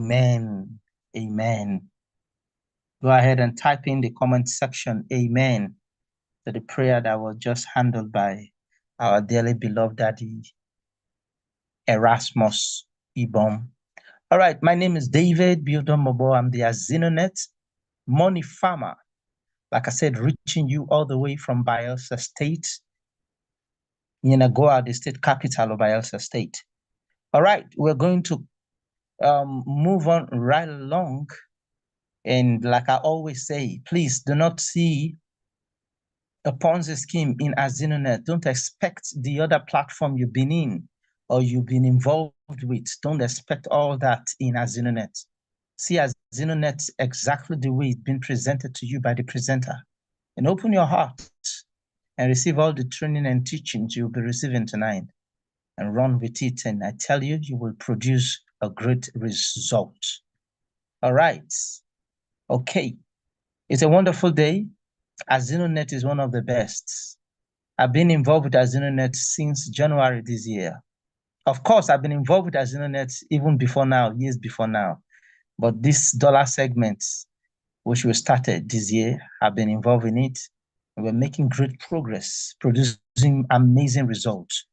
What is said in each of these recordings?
Amen. Amen. Go ahead and type in the comment section, amen, to the prayer that was just handled by our dearly beloved daddy, Erasmus Ibom. All right, my name is David Biodomobo. I'm the AZINONET money farmer. Like I said, reaching you all the way from Bayelsa State, Yenagoa, the state capital of Bayelsa State. All right, we're going to move on right along. And like I always say, please do not see a Ponzi scheme in AZINONET. Don't expect the other platform you've been in or you've been involved with. Don't expect all that in AZINONET. See AZINONET exactly the way it's been presented to you by the presenter. And open your heart and receive all the training and teachings you'll be receiving tonight and run with it. And I tell you, you will produce a great result. All right. Okay. It's a wonderful day. AZINONET is one of the best. I've been involved with AZINONET since January this year. Of course, I've been involved with AZINONET even before now, years before now. But this dollar segment, which we started this year, I've been involved in it. And we're making great progress, producing amazing results.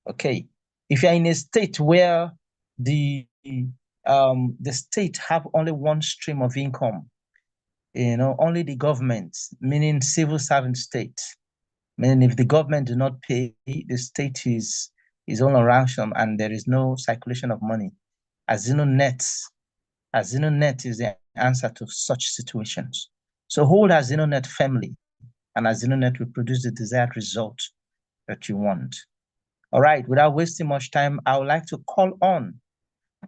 Okay. If you're in a state where the state have only one stream of income, only the government, meaning civil servant state, meaning if the government do not pay, the state is on a ransom and there is no circulation of money. AZINONET is the answer to such situations. So hold AZINONET family, and AZINONET will produce the desired result that you want. All right, without wasting much time, I would like to call on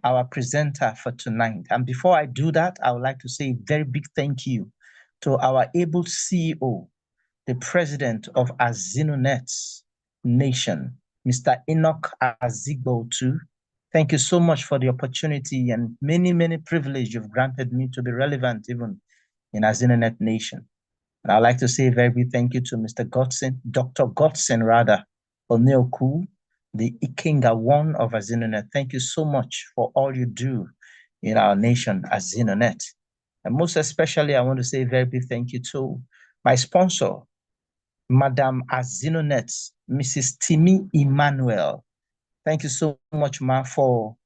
our presenter for tonight. And before I do that, I would like to say a very big thank you to our able CEO, the president of AZINONET Nation, Mr. Enoch Azigbo too. Thank you so much for the opportunity and many, many privileges you've granted me to be relevant even in AZINONET Nation. And I'd like to say a very big thank you to Mr. Godson, Dr. Godson rather, Oneoku, the Ikenga one of AZINONET. Thank you so much for all you do in our nation, AZINONET. And most especially, I want to say a very big thank you to my sponsor, Madam AZINONET, Mrs. Timi Emmanuel. Thank you so much, Ma, for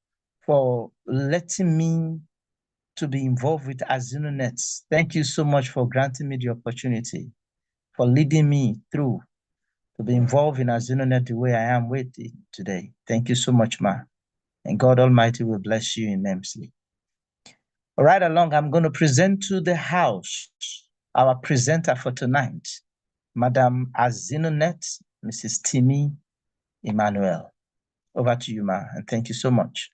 letting me to be involved with AZINONET. Thank you so much for granting me the opportunity, for leading me through to be involved in AZINONET the way I am with it today. Thank you so much, Ma. And God Almighty will bless you immensely. All right, along, I'm going to present to the house our presenter for tonight, Madam AZINONET, Mrs. Timi Emmanuel. Over to you, Ma, and thank you so much.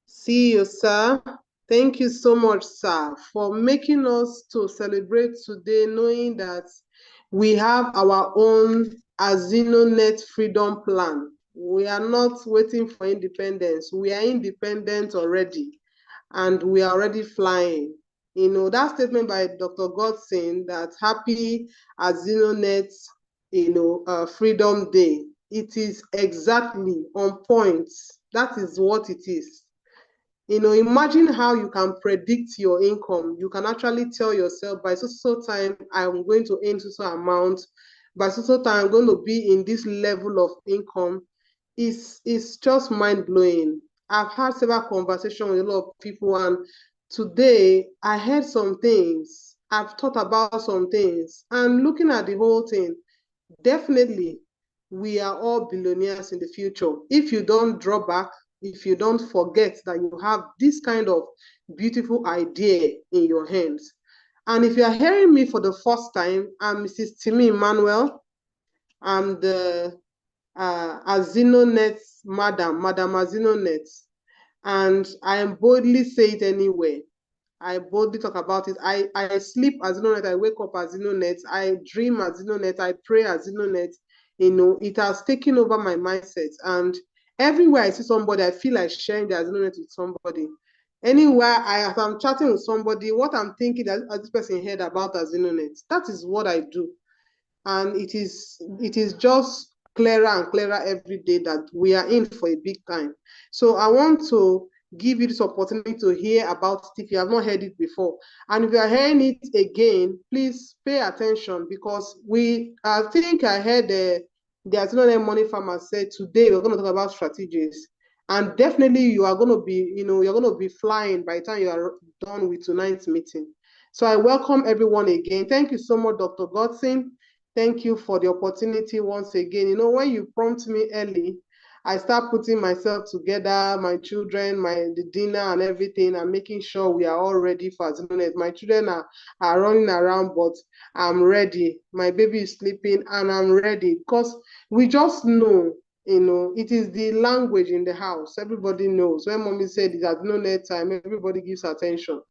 See you, sir. Thank you so much, sir, for making us to celebrate today, knowing that we have our own AZINONET freedom plan. We are not waiting for independence. We are independent already, and we are already flying. That statement by Dr. Godson that happy AZINONET, Freedom Day, it is exactly on point. That is what it is. Imagine how you can predict your income. You can actually tell yourself by so time I'm going to earn so amount, by so time I'm going to be in this level of income. It's just mind-blowing. I've had several conversations with a lot of people, and today I heard some things. I've thought about some things, and looking at the whole thing, definitely we are all billionaires in the future. If you don't draw back, if you don't forget that you have this kind of beautiful idea in your hands. And if you are hearing me for the first time, I'm Mrs. Timi Emmanuel. I'm the AZINONET Madam AZINONET. And I boldly say it anyway. I boldly talk about it. I sleep AZINONET, I wake up AZINONET, I dream AZINONET, I pray AZINONET. It has taken over my mindset. And everywhere I see somebody, I feel like sharing the AZINONET with somebody. Anywhere as I'm chatting with somebody, what I'm thinking that this person heard about AZINONET, that is what I do. And it is just clearer and clearer every day that we are in for a big time. So I want to give you this opportunity to hear about it if you have not heard it before. And if you are hearing it again, please pay attention, because I think I heard the AZINONET Money Farmer said today we're going to talk about strategies. And definitely you are going to be, you're going to be flying by the time you are done with tonight's meeting. So I welcome everyone again. Thank you so much, Dr. Godson. Thank you for the opportunity once again. When you prompt me early, I start putting myself together, my children, the dinner and everything, and making sure we are all ready for AZINONET. My children are running around, but I'm ready. My baby is sleeping and I'm ready, because we just know, it is the language in the house. Everybody knows. When mommy said it's AZINONET time, everybody gives attention,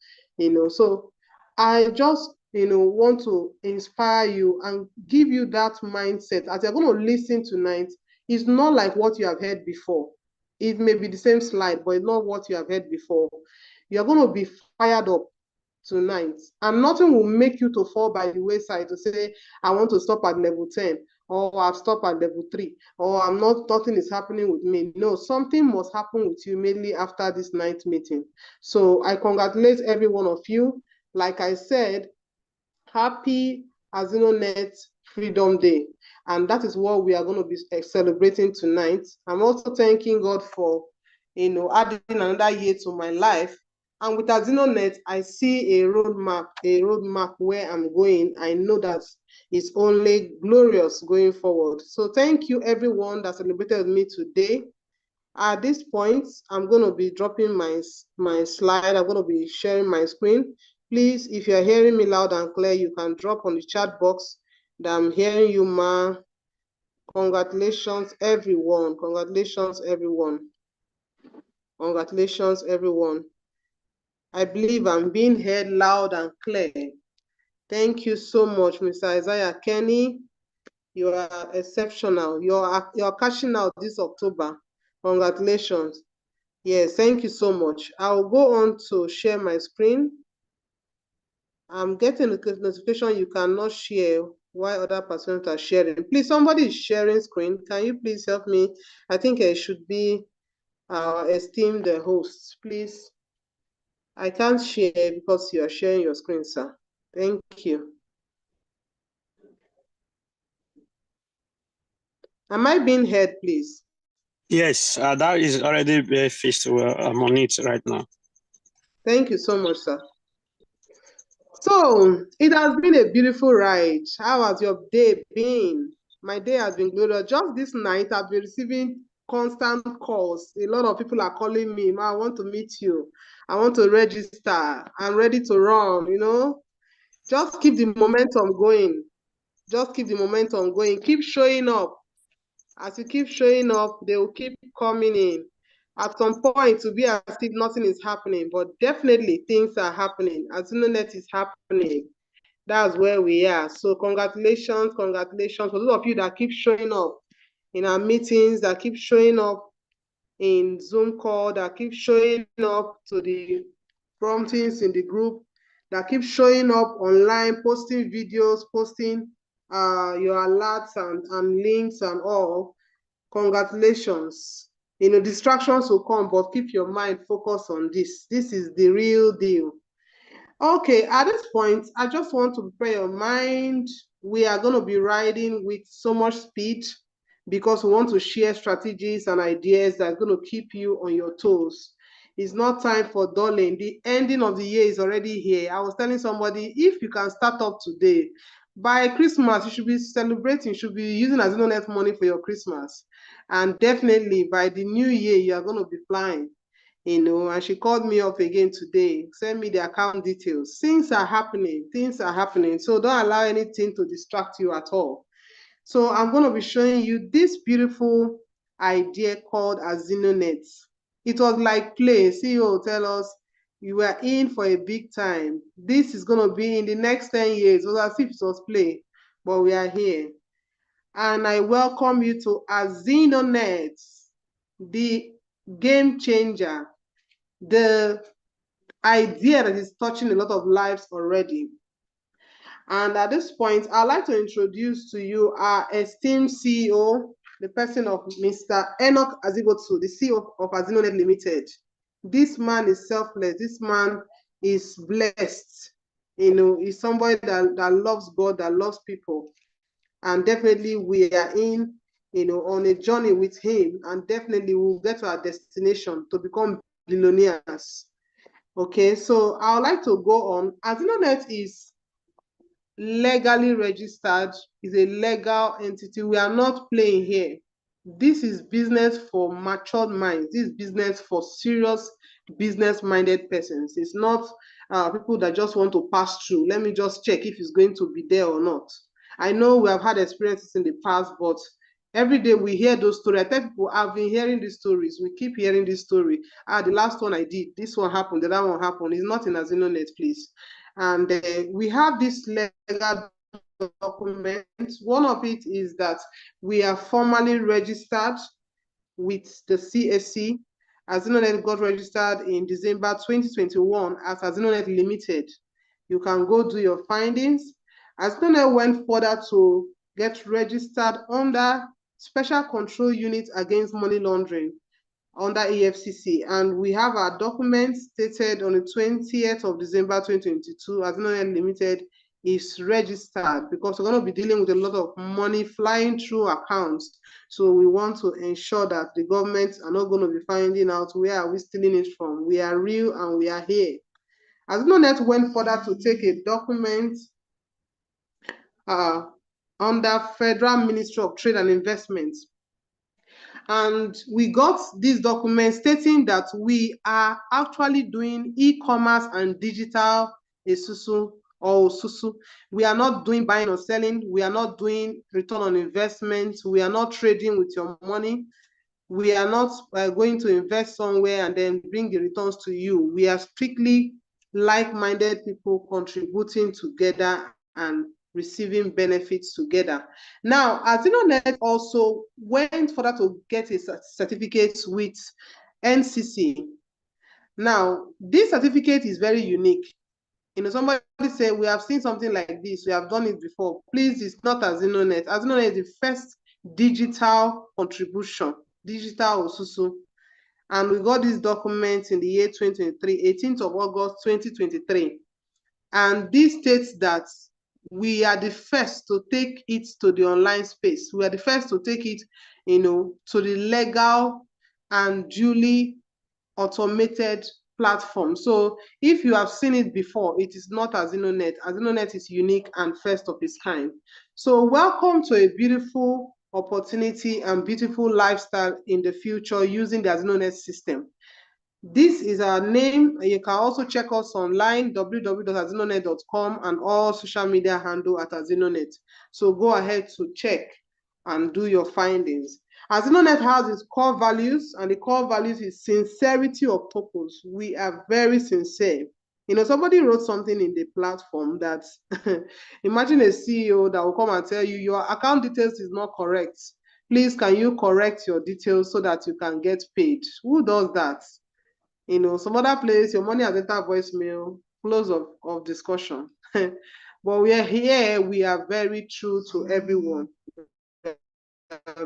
So I just want to inspire you and give you that mindset as you're going to listen tonight. It's not like what you have heard before. It may be the same slide, but it's not what you have heard before. You're going to be fired up tonight, and nothing will make you to fall by the wayside to say, I want to stop at level 10, or I've stopped at level 3, or nothing is happening with me. No, something must happen with you immediately after this night meeting. So I congratulate every one of you. Like I said, happy AZINONET Freedom Day. And that is what we are going to be celebrating tonight. I'm also thanking God for, adding another year to my life. And with AZINONET, I see a roadmap where I'm going. I know that it's only glorious going forward. So thank you everyone that celebrated with me today. At this point, I'm going to be dropping my slide. I'm going to be sharing my screen. Please, if you're hearing me loud and clear, you can drop on the chat box that I'm hearing you, ma. Congratulations, everyone. Congratulations, everyone. Congratulations, everyone. I believe I'm being heard loud and clear. Thank you so much, Mr. Isaiah Kenny. You are exceptional. You're cashing out this October. Congratulations. Yes, thank you so much. I'll go on to share my screen. I'm getting a notification you cannot share while other persons are sharing. Please, somebody is sharing screen. Can you please help me? I think it should be our esteemed host. Please, I can't share because you are sharing your screen, sir. Thank you. Am I being heard, please? Yes, that is already fixed. I'm on it right now. Thank you so much, sir. So, it has been a beautiful ride. How has your day been? My day has been glorious. Just this night, I've been receiving constant calls. A lot of people are calling me, Ma, I want to meet you. I want to register. I'm ready to run, Just keep the momentum going. Just keep the momentum going. Keep showing up. As you keep showing up, they will keep coming in. At some point, it will be as if nothing is happening, but definitely things are happening. AZINONET is happening. That's where we are. So congratulations for those of you that keep showing up in our meetings, that keep showing up in Zoom call, that keep showing up to the promptings in the group, that keep showing up online, posting videos, posting your alerts and links and all. Congratulations. Distractions will come, but keep your mind focused on this. This is the real deal. Okay, at this point, I just want to prepare your mind. We are going to be riding with so much speed because we want to share strategies and ideas that are going to keep you on your toes. It's not time for dulling. The ending of the year is already here. I was telling somebody, if you can start up today, by Christmas, you should be celebrating, you should be using AZINONET money for your Christmas. And definitely by the new year, you are going to be flying. And she called me up again today, send me the account details. Things are happening. So don't allow anything to distract you at all. So I'm going to be showing you this beautiful idea called AZINONET. It was like play. CEO tell us you were in for a big time. This is going to be in the next 10 years. It was as if it was play, but we are here. And I welcome you to AZINONET, the game changer, the idea that is touching a lot of lives already. And at this point, I'd like to introduce to you our esteemed CEO, the person of Mr. Enoch Azibotu, the CEO of AZINONET Limited. This man is selfless. This man is blessed. You know, he's somebody that loves God, that loves people. And definitely we are in, you know, on a journey with him, and definitely we'll get to our destination to become billionaires. Okay, so I would like to go on. AZINONET is legally registered, is a legal entity. We are not playing here. This is business for matured minds. This is business for serious business-minded persons. It's not people that just want to pass through. Let me just check if it's going to be there or not. I know we have had experiences in the past, but every day we hear those stories. I tell people, I've been hearing these stories. We keep hearing this story. The last one I did, this one happened, that one happened. It's not in AZINONET, please. And we have this legal documents. One of it is that we are formally registered with the CSC. AZINONET got registered in December 2021 as AZINONET Limited. You can go do your findings. AZINONET went further to get registered under Special Control Unit Against Money Laundering under EFCC, and we have our documents stated on the 20th of December 2022. AZINONET Limited is registered because we're going to be dealing with a lot of money flying through accounts. So we want to ensure that the governments are not going to be finding out where are we stealing it from. We are real and we are here. AZINONET went further to take a document under Federal Ministry of Trade and Investment. And we got this document stating that we are actually doing e-commerce and digital esusu or osusu. We are not doing buying or selling. We are not doing return on investment. We are not trading with your money. We are not going to invest somewhere and then bring the returns to you. We are strictly like-minded people contributing together and receiving benefits together. Now, AZINONET also went further to get a certificate with NCC. Now, this certificate is very unique. You know, somebody say, we have seen something like this, we have done it before. Please, it's not AZINONET. AZINONET is the first digital contribution, digital osusu. And we got this document in the year 2023, 18th of August 2023. And this states that we are the first to take it to the online space. We are the first to take it, you know, to the legal and duly automated platform. So if you have seen it before, it is not AZINONET. AZINONET is unique and first of its kind. So welcome to a beautiful opportunity and beautiful lifestyle in the future using the AZINONET system. This is our name. You can also check us online, www.azinonet.com, and all social media handle at AZINONET. So go ahead to check and do your findings. AZINONET has its core values, and the core values is sincerity of purpose. We are very sincere. You know, somebody wrote something in the platform that imagine a CEO that will come and tell you your account details is not correct. Please, can you correct your details so that you can get paid? Who does that? You know, some other place, your money has entered voicemail, close of discussion. But we are here, we are very true to everyone.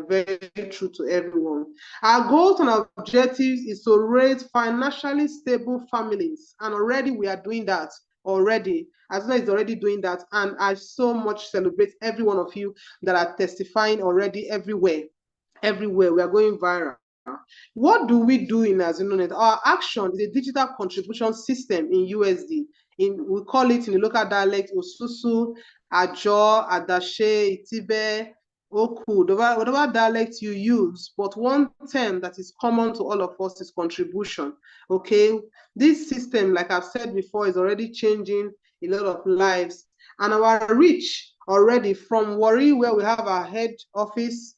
Very true to everyone. Our goals and objectives is to raise financially stable families. And already we are doing that already. AZINONET is already doing that. And I so much celebrate every one of you that are testifying already everywhere. Everywhere, we are going viral. What do we do in AZINONET? Our action is a digital contribution system in USD. We call it in the local dialect Osusu, Ajo, Adashe, Itibe, Oku, whatever dialect you use, but one term that is common to all of us is contribution. Okay, this system, like I've said before, is already changing a lot of lives, and our reach already from Warri, where we have our head office,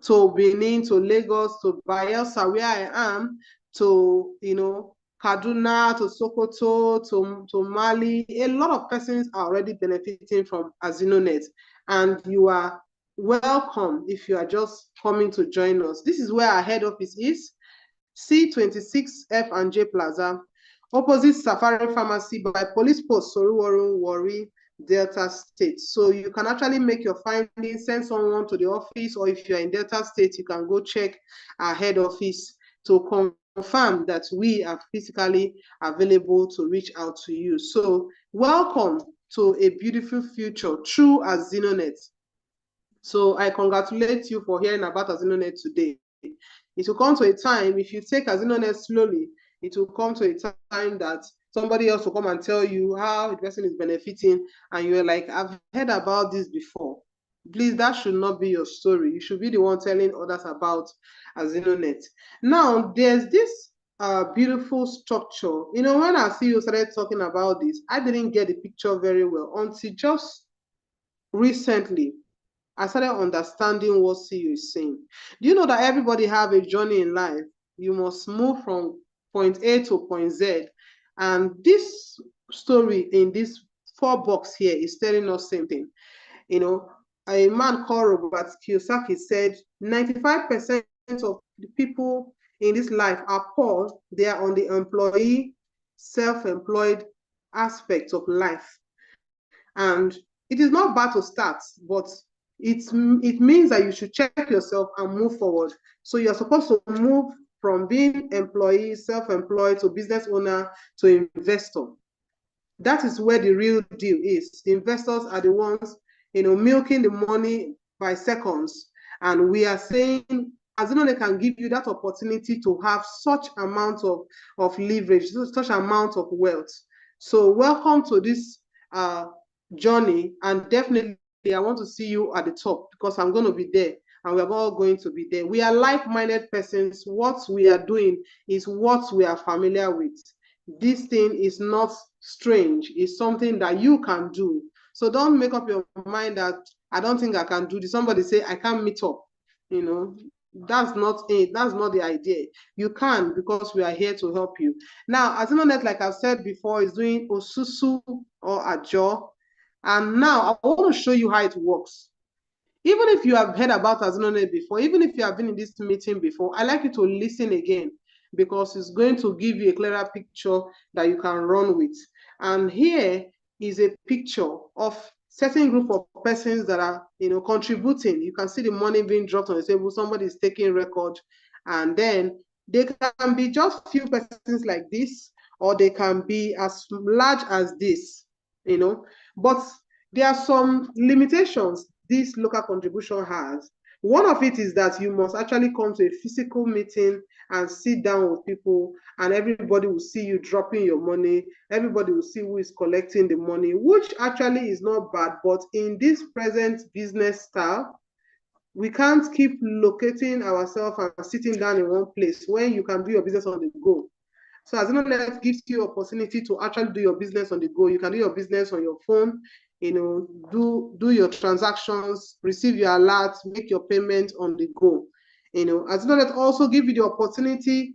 to Benin, to Lagos, to Bayelsa, where I am, to, you know, Kaduna, to Sokoto, to Mali. A lot of persons are already benefiting from AZINONET, and you are welcome if you are just coming to join us. This is where our head office is, C26 F&J Plaza, opposite Safari Pharmacy by Police Post, Soriwaru, Warri, Delta State. So you can actually make your findings, send someone to the office, or if you're in Delta State, you can go check our head office to confirm that we are physically available to reach out to you. So welcome to a beautiful future through AZINONET. So I congratulate you for hearing about AZINONET today. It will come to a time, if you take AZINONET slowly, it will come to a time that somebody else will come and tell you how the person is benefiting, and you're like, I've heard about this before. Please, that should not be your story. You should be the one telling others about AZINONET. Now, there's this beautiful structure. You know, when our CEO started talking about this, I didn't get the picture very well until just recently. I started understanding what CEO is saying. Do you know that everybody have a journey in life? You must move from point A to point Z. And this story in this 4 box here is telling us same thing. You know, a man called Robert Kiyosaki said 95% of the people in this life are poor. They are on the employee, self-employed aspect of life. And it is not bad to start, but it means that you should check yourself and move forward. So you're supposed to move from being employee, self-employed, to business owner, to investor. That is where the real deal is. The investors are the ones, milking the money by seconds. And we are saying, AZINONET can give you that opportunity to have such amount of leverage, such amount of wealth. So welcome to this journey, and definitely I want to see you at the top, because I'm going to be there, and we're all going to be there. We are like-minded persons. What we are doing is what we are familiar with. This thing is not strange. It's something that you can do. So don't make up your mind that I don't think I can do this. Somebody say I can't meet up. That's not it. That's not the idea. You can, because we are here to help you. Now, AZINONET, like I've said before, is doing Osusu or Ajo. And now I want to show you how it works. Even if you have heard about AZINONET before, even if you have been in this meeting before, I'd like you to listen again, because it's going to give you a clearer picture that you can run with. And here is a picture of certain group of persons that are, contributing. You can see the money being dropped on the table. Somebody is taking record, and then they can be just few persons like this, or they can be as large as this, But there are some limitations this local contribution has. One of it is that you must actually come to a physical meeting and sit down with people, and everybody will see you dropping your money. Everybody will see who is collecting the money, which actually is not bad. But in this present business style, we can't keep locating ourselves and sitting down in one place when you can do your business on the go. So AZINONET gives you opportunity to actually do your business on the go. You can do your business on your phone, do your transactions, receive your alerts, make your payment on the go. AZINONET also give you the opportunity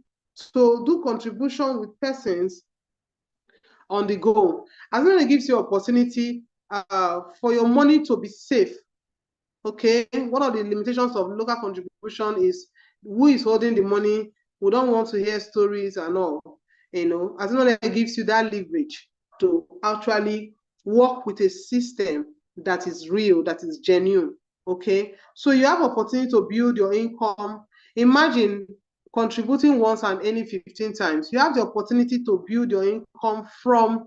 to do contribution with persons on the go. AZINONET gives you opportunity for your money to be safe. Okay, one of the limitations of local contribution is who is holding the money. We don't want to hear stories and all. AZINONET gives you that leverage to actually work with a system that is real, that is genuine. Okay, so you have opportunity to build your income. Imagine contributing once and earning 15 times. You have the opportunity to build your income from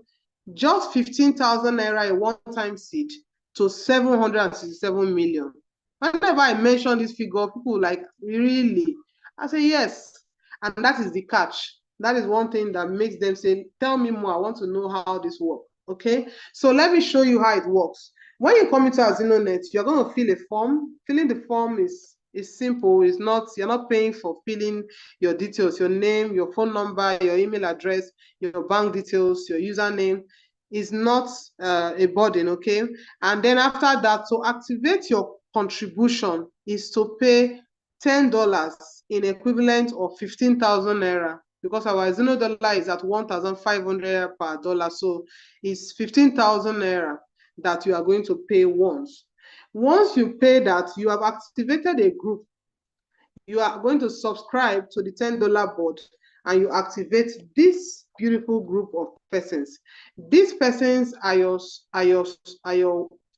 just 15,000 naira a one-time seed to 767 million. Whenever I mention this figure, people like, really? I say yes. And that is the catch. That is one thing that makes them say, tell me more. I want to know how this works. Okay, so let me show you how it works. When you come into AZINONET, you're going to fill a form. Filling the form is simple. It's not, you're not paying for filling your details, your name, your phone number, your email address, your bank details, your username. Is not a burden. Okay, and then after that, to activate your contribution is to pay $10 in equivalent of 15,000 naira, because our $0 is at 1,500 per dollar, so it's 15,000 naira that you are going to pay once. Once you pay that, you have activated a group. You are going to subscribe to the $10 board, and you activate this beautiful group of persons. These persons are your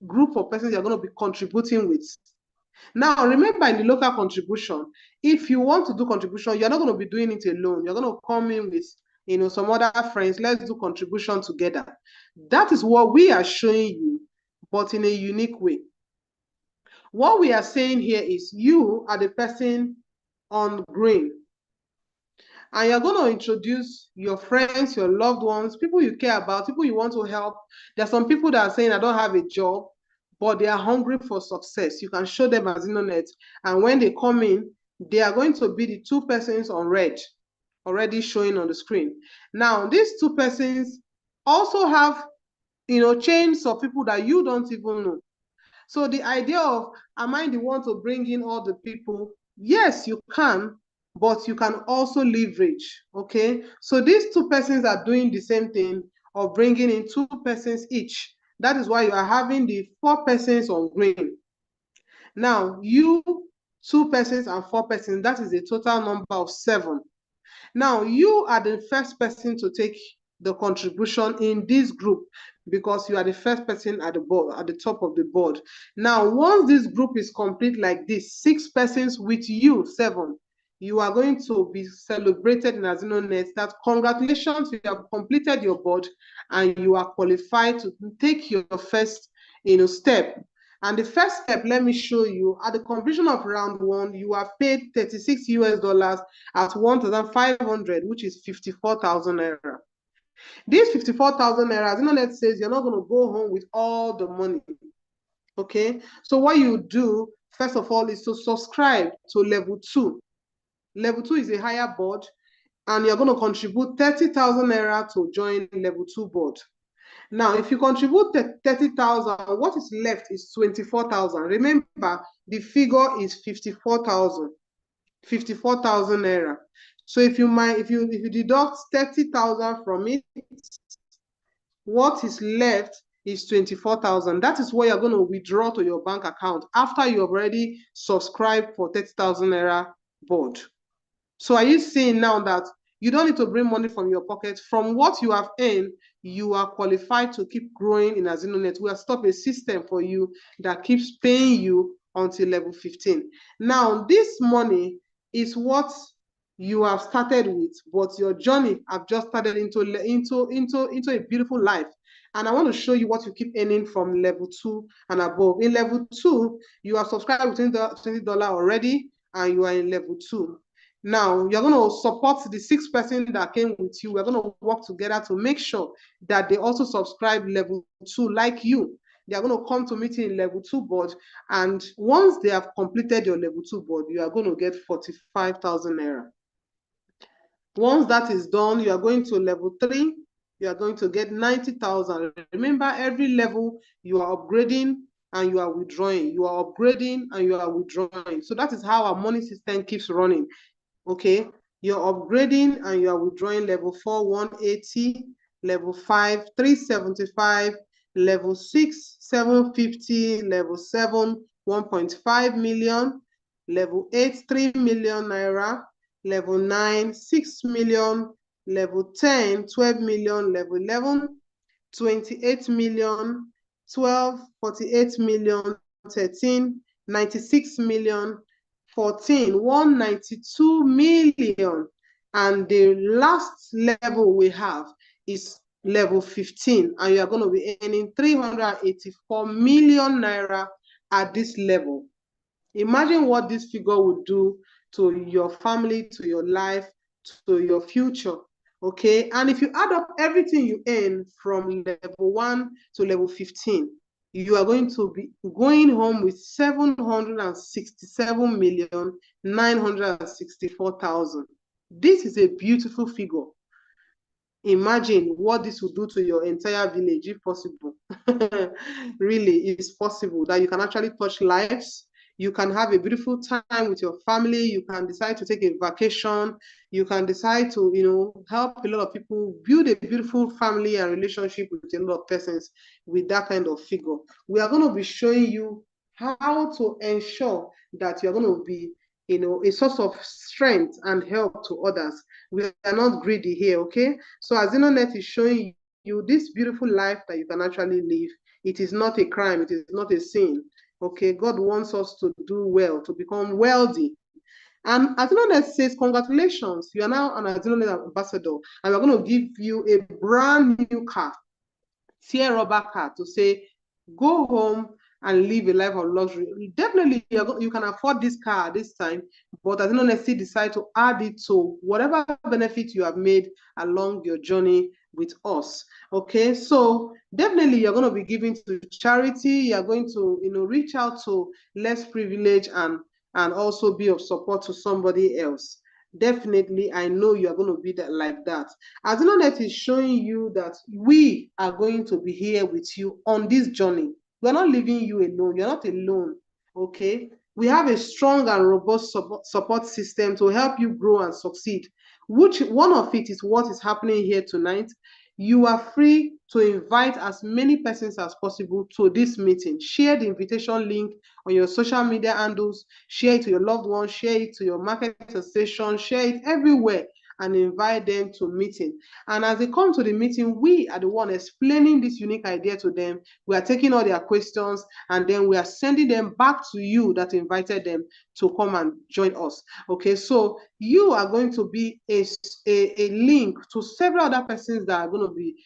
group of persons you're going to be contributing with. Now, remember, in the local contribution, if you want to do contribution, you're not going to be doing it alone. You're going to come in with, you know, some other friends. Let's do contribution together. That is what we are showing you, but in a unique way. What we are saying here is you are the person on green, and you're going to introduce your friends, your loved ones, people you care about, people you want to help. There are some people that are saying, I don't have a job, but they are hungry for success. You can show them AZINONET, and when they come in, they are going to be the two persons on red, already showing on the screen. Now, these two persons also have, you know, chains of people that you don't even know. So the idea of, am I the one to bring in all the people? Yes, you can, but you can also leverage, okay? So these two persons are doing the same thing of bringing in two persons each. That is why you are having the 4 persons on green. Now, you, 2 persons and 4 persons, that is a total number of 7. Now, you are the first person to take the contribution in this group because you are the first person at the board, at the top of the board. Now, once this group is complete like this, 6 persons with you, 7, you are going to be celebrated in AZINONET that congratulations, you have completed your board and you are qualified to take your first, you know, step. And the first step, let me show you, at the completion of round 1, you are paid $36 US at 1,500, which is 54,000 naira. This 54,000 naira, AZINONET says you're not going to go home with all the money. Okay, so what you do, first of all, is to subscribe to level 2. Level 2 is a higher board, and you're going to contribute 30,000 naira to join level 2 board. Now, if you contribute 30,000, what is left is 24,000. Remember, the figure is 54,000 naira. So if you deduct 30,000 from it, what is left is 24,000. That is what you're going to withdraw to your bank account after you have already subscribed for 30,000 naira board. So are you seeing now that you don't need to bring money from your pocket? From what you have earned, you are qualified to keep growing in AZINONET. We have stopped a system for you that keeps paying you until level 15. Now, this money is what you have started with, but your journey have just started into a beautiful life. And I want to show you what you keep earning from level 2 and above. In level 2, you are subscribed with $20 already, and you are in level 2. Now, you're going to support the 6 person that came with you. We're going to work together to make sure that they also subscribe level 2 like you. They are going to come to meeting in level 2 board. And once they have completed your level 2 board, you are going to get 45,000 naira. Once that is done, you are going to level 3. You are going to get 90,000. Remember, every level you are upgrading and you are withdrawing. You are upgrading and you are withdrawing. So that is how our money system keeps running. Okay, you're upgrading and you are withdrawing level 4, 180, level 5, 375, level 6, 750, level 7, 1.5 million, level 8, 3 million naira, level 9, 6 million, level 10, 12 million, level 11, 28 million, 12, 48 million, 13, 96 million, 14, 192 million. And the last level we have is level 15, and you are going to be earning 384 million naira at this level. Imagine what this figure would do to your family, to your life, to your future. Okay, and if you add up everything you earn from level 1 to level 15, you are going to be going home with 767,964,000. This is a beautiful figure. Imagine what this will do to your entire village, if possible. Really, it's possible that you can actually touch lives. You can have a beautiful time with your family. You can decide to take a vacation. You can decide to, you know, help a lot of people build a beautiful family and relationship with a lot of persons with that kind of figure. We are going to be showing you how to ensure that you're going to be a source of strength and help to others. We are not greedy here, okay? So AZINONET is showing you this beautiful life that you can actually live. It is not a crime, it is not a sin, okay? God wants us to do well, to become wealthy. And AZINONET says, congratulations, you are now an AZINONET ambassador, and we're going to give you a brand new car, tear rubber car, to say, go home and live a life of luxury. Definitely, you can afford this car this time, but AZINONET still decide to add it to whatever benefit you have made along your journey with us. Okay, so definitely you're going to be giving to charity. You're going to, reach out to less privileged and also be of support to somebody else. Definitely, I know you are going to be like that. AZINONET is showing you that we are going to be here with you on this journey. We're not leaving you alone. You're not alone, okay? We have a strong and robust support system to help you grow and succeed, which one of it is what is happening here tonight. You are free to invite as many persons as possible to this meeting. Share the invitation link on your social media handles, share it to your loved ones, share it to your market association, share it everywhere, and invite them to meeting. And as they come to the meeting, we are the one explaining this unique idea to them. We are taking all their questions, and then we are sending them back to you that invited them to come and join us. Okay, so you are going to be a link to several other persons that are going to be,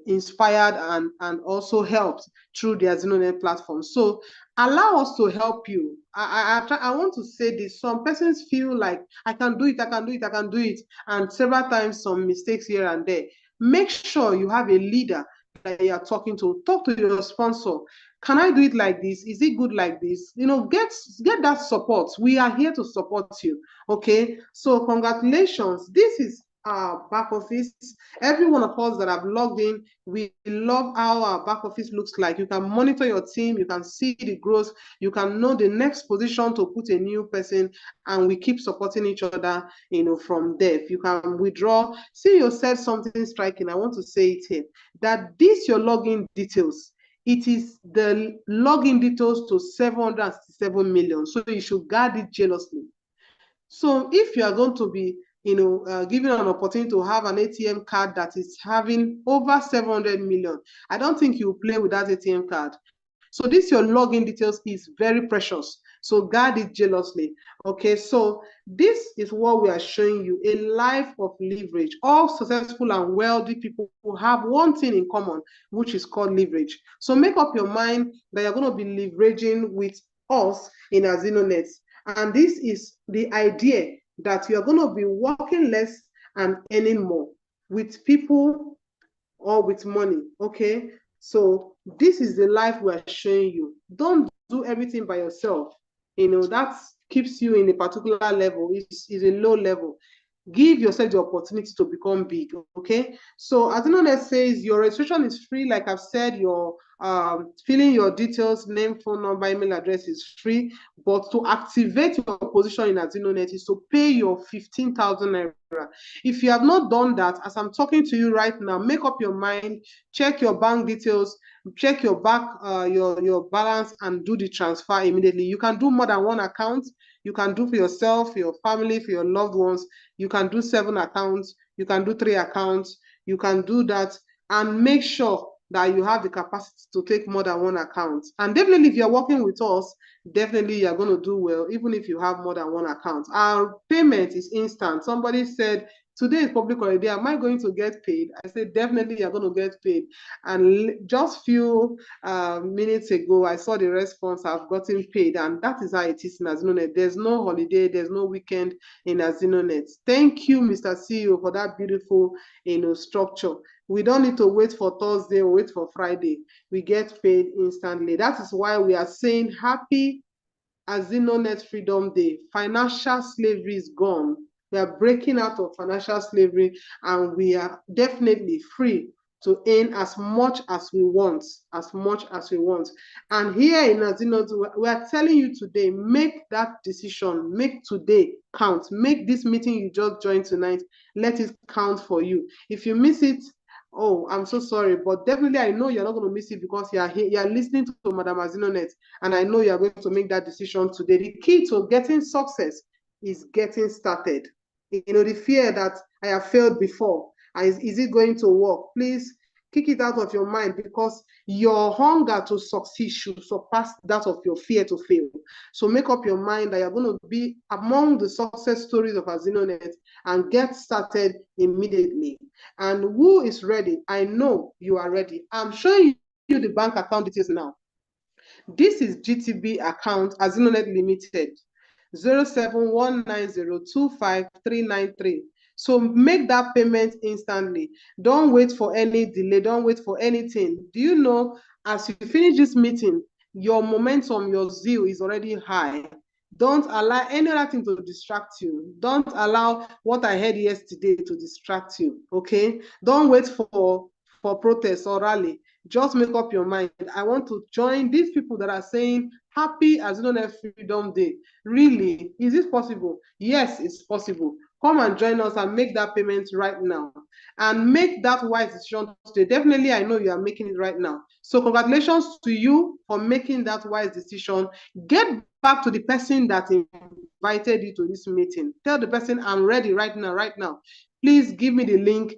inspired and also helped through the AZINONET platform. So allow us to help you. I want to say this. Some persons feel like I can do it, and several times some mistakes here and there. Make sure you have a leader that you are talking to. Talk to your sponsor. Can I do it like this? Is it good like this? Get that support. We are here to support you. Okay, so congratulations. This is our back office. Every one of us that have logged in, we love how our back office looks like. You can monitor your team, you can see the growth, you can know the next position to put a new person, and we keep supporting each other, from there. If you can withdraw, see, you said something striking. I want to say it here, that this your login details, it is the login details to 767 million. So you should guard it jealously. So if you are going to be, given an opportunity to have an ATM card that is having over 700 million, I don't think you play with that ATM card. So this your login details is very precious. So guard it jealously. Okay, so this is what we are showing you, a life of leverage. All successful and wealthy people who have one thing in common, which is called leverage. So make up your mind that you're going to be leveraging with us in AZINONET. And this is the idea that you're going to be working less and earning more with people or with money. Okay, so this is the life we're showing you. Don't do everything by yourself. That keeps you in a particular level. Is a low level. Give yourself the opportunity to become big. Okay, so AZINONET says your registration is free. Like I've said, your filling your details, name, phone number, email address is free. But to activate your position in AZINONET is to pay your 15,000 naira. If you have not done that, as I'm talking to you right now, make up your mind, check your bank details, check your your balance, and do the transfer immediately. You can do more than one account. You can do for yourself, for your family, for your loved ones. You can do 7 accounts. You can do 3 accounts. You can do that, and make sure that you have the capacity to take more than one account. And definitely, if you're working with us, definitely you're going to do well, even if you have more than one account. Our payment is instant. Somebody said, today is public holiday, am I going to get paid? I said, definitely you're going to get paid. And just few minutes ago, I saw the response, I've gotten paid. And that is how it is in AZINONET. There's no holiday, there's no weekend in AZINONET. Thank you, Mr. CEO, for that beautiful structure. We don't need to wait for Thursday or wait for Friday. We get paid instantly. That is why we are saying happy AZINONET Freedom Day. Financial slavery is gone. We are breaking out of financial slavery, and we are definitely free to earn as much as we want, And here in AZINONET, we are telling you today, make that decision, make today count. Make this meeting you just joined tonight, let it count for you. If you miss it, Oh, I'm so sorry, but definitely I know you're not going to miss it because you're listening to Madam AZINONET, and I know you're going to make that decision today. The key to getting success is getting started. You know, the fear that I have failed before, is it going to work? Please kick it out of your mind, because your hunger to succeed should surpass that of your fear to fail. So make up your mind that you're going to be among the success stories of AZINONET and get started immediately. And who is ready? I know you are ready. I'm showing you the bank account details now. This is GTB account AZINONET Limited, 0719025393. So make that payment instantly. Don't wait for any delay. Don't wait for anything. Do you know, as you finish this meeting, your momentum, your zeal is already high. Don't allow any other thing to distract you. Don't allow what I heard yesterday to distract you, okay? Don't wait for protest or rally. Just make up your mind. I want to join these people that are saying, happy AZINONET Freedom Day. Really, is it possible? Yes, it's possible. Come and join us and make that payment right now. And make that wise decision today. Definitely, I know you are making it right now. So congratulations to you for making that wise decision. Get back to the person that invited you to this meeting. Tell the person, I'm ready right now, right now. Please give me the link.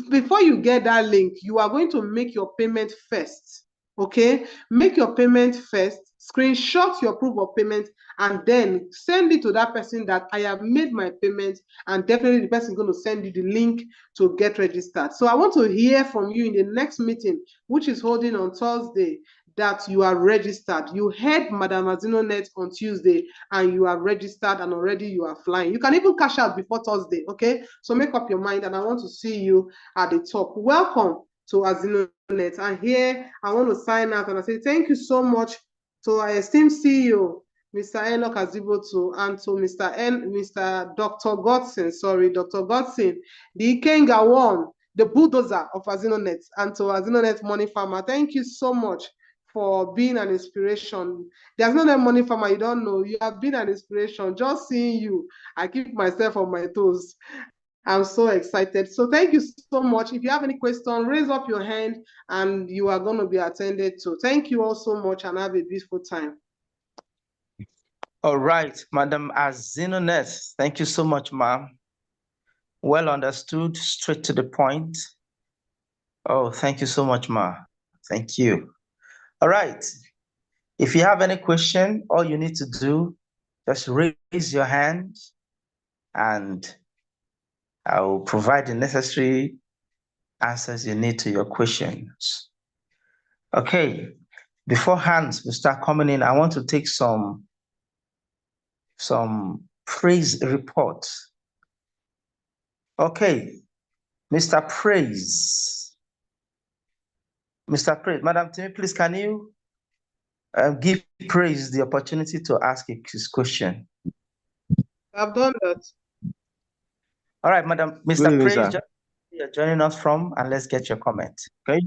Before you get that link, you are going to make your payment first. Okay, make your payment first, screenshot your proof of payment, and then send it to that person that I have made my payment, and definitely the person is going to send you the link to get registered. So I want to hear from you in the next meeting, which is holding on Thursday, that you are registered. You heard Madam AZINONET on Tuesday and you are registered and already you are flying. You can even cash out before Thursday, okay? So make up your mind, and I want to see you at the top. Welcome to AZINONET. And here I want to sign out and I say thank you so much to our esteemed CEO, Mr. Enoch Azibotu, and to Mr. Dr. Godson, the Ikenga one, the bulldozer of AZINONET, and to AZINONET Money Farmer. Thank you so much for being an inspiration. There's no money farmer, you don't know. You have been an inspiration. Just seeing you, I keep myself on my toes. I'm so excited. So thank you so much. If you have any question, raise up your hand and you are going to be attended to. Thank you all so much and have a beautiful time. All right, Madam AZINONET, thank you so much, ma'am. Well understood, straight to the point. Oh, thank you so much, ma. Thank you. All right. If you have any question, all you need to do, just raise your hand and I will provide the necessary answers you need to your questions. Okay. Before hands will start coming in, I want to take some praise reports. Okay. Mr. Praise. Mr. Praise. Madam Timmy, please, can you give Praise the opportunity to ask his question? I've done that. All right, Madam, Mr. Praise, you're joining us from, and let's get your comment. Okay.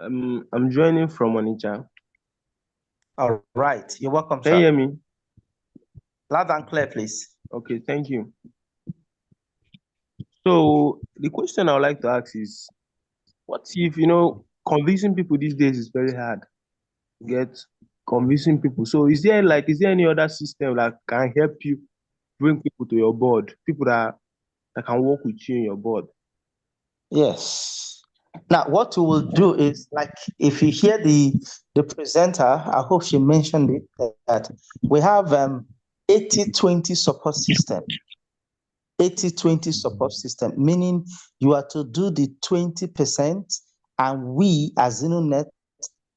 I'm joining from Onitsha. All right, you're welcome, Can you hear me? Loud and clear, please. Okay, thank you. So the question I would like to ask is, what if, convincing people these days is very hard? Convincing people. So is there any other system that can help you bring people to your board, people that can work with you in your board? Yes. Now, what we will do is, like, if you hear the presenter, I hope she mentioned it, that we have 80-20 support system. 80-20 support system, meaning you are to do the 20%, and we, as AZINONET,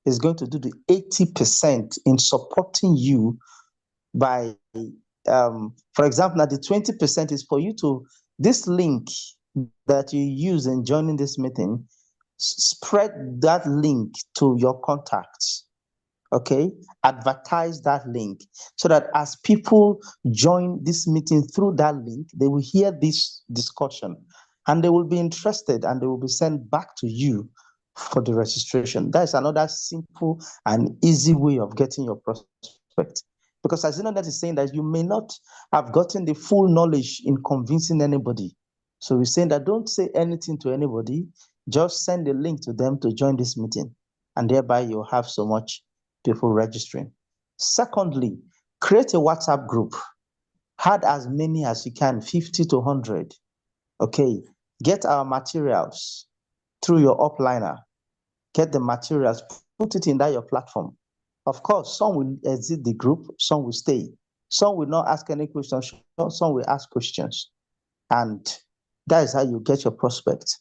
is going to do the 80% in supporting you by, for example, now the 20% is for you to, this link that you use in joining this meeting, spread that link to your contacts, okay? Advertise that link so that as people join this meeting through that link, they will hear this discussion and they will be interested and they will be sent back to you for the registration. That is another simple and easy way of getting your prospect. Because AZINONET is saying that you may not have gotten the full knowledge in convincing anybody. So we're saying that don't say anything to anybody, just send a link to them to join this meeting, and thereby you'll have so much people registering. Secondly, create a WhatsApp group. Add as many as you can, 50 to 100. Okay, get our materials through your upliner. Get the materials, put it in that your platform. Of course, some will exit the group, some will stay. Some will not ask any questions, some will ask questions. And that is how you get your prospect.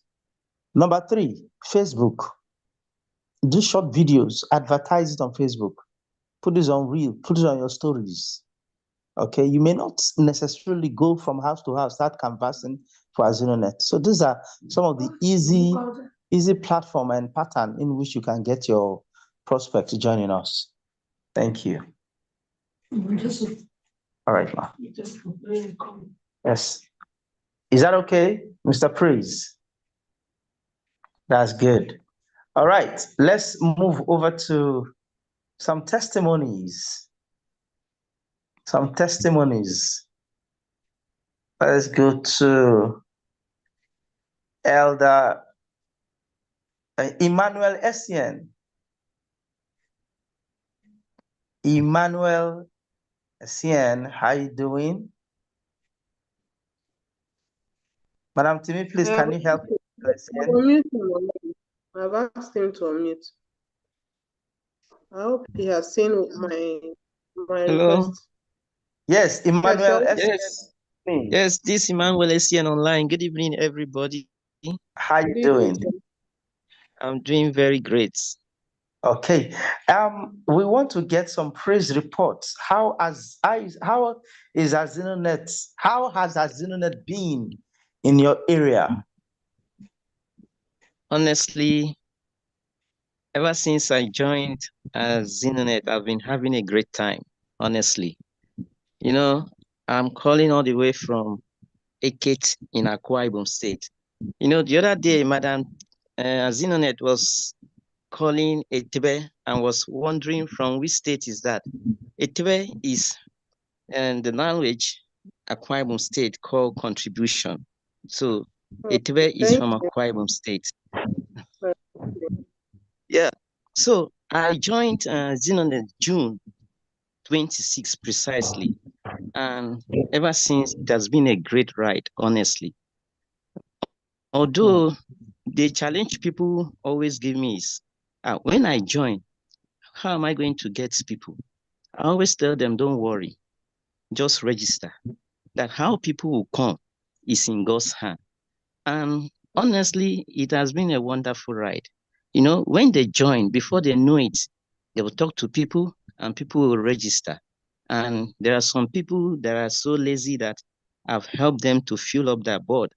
Number 3, Facebook. Do short videos, advertise it on Facebook. Put this on reel, put it on your stories. Okay, you may not necessarily go from house to house, start canvassing for AZINONET. So these are some of the easy platform and pattern in which you can get your prospects joining us. Thank you. All right, ma. Yes. Is that okay, Mr. Praise? That's good. All right, let's move over to some testimonies. Let's go to Elder Emmanuel Essien. Emmanuel Essien, how you doing? Madam Timi, please, can you help me? I've asked him to unmute. I hope he has seen my Hello. request. Yes, Emmanuel Essien. Yes. Yes, this Emmanuel Essien online. Good evening, everybody. How you doing? I'm doing very great. Okay. We want to get some praise reports. How is AZINONET? How has AZINONET been in your area? Honestly, ever since I joined AZINONET, I've been having a great time. Honestly, you know, I'm calling all the way from Ekiti in Akwa Ibom State. You know, the other day, Madam AZINONET was calling Etebe and was wondering from which state is that. Etebe is the language Akwa Ibom State called contribution. So Etebe is from Akwa Ibom State. Yeah. So I joined AZINONET June 26 precisely. And ever since, it has been a great ride, honestly. Although the challenge people always give me is, when I join, how am I going to get people? I always tell them, don't worry, just register. That how people will come is in God's hand. And honestly, it has been a wonderful ride. You know, when they join, before they know it, they will talk to people and people will register. And there are some people that are so lazy that I've helped them to fill up their board.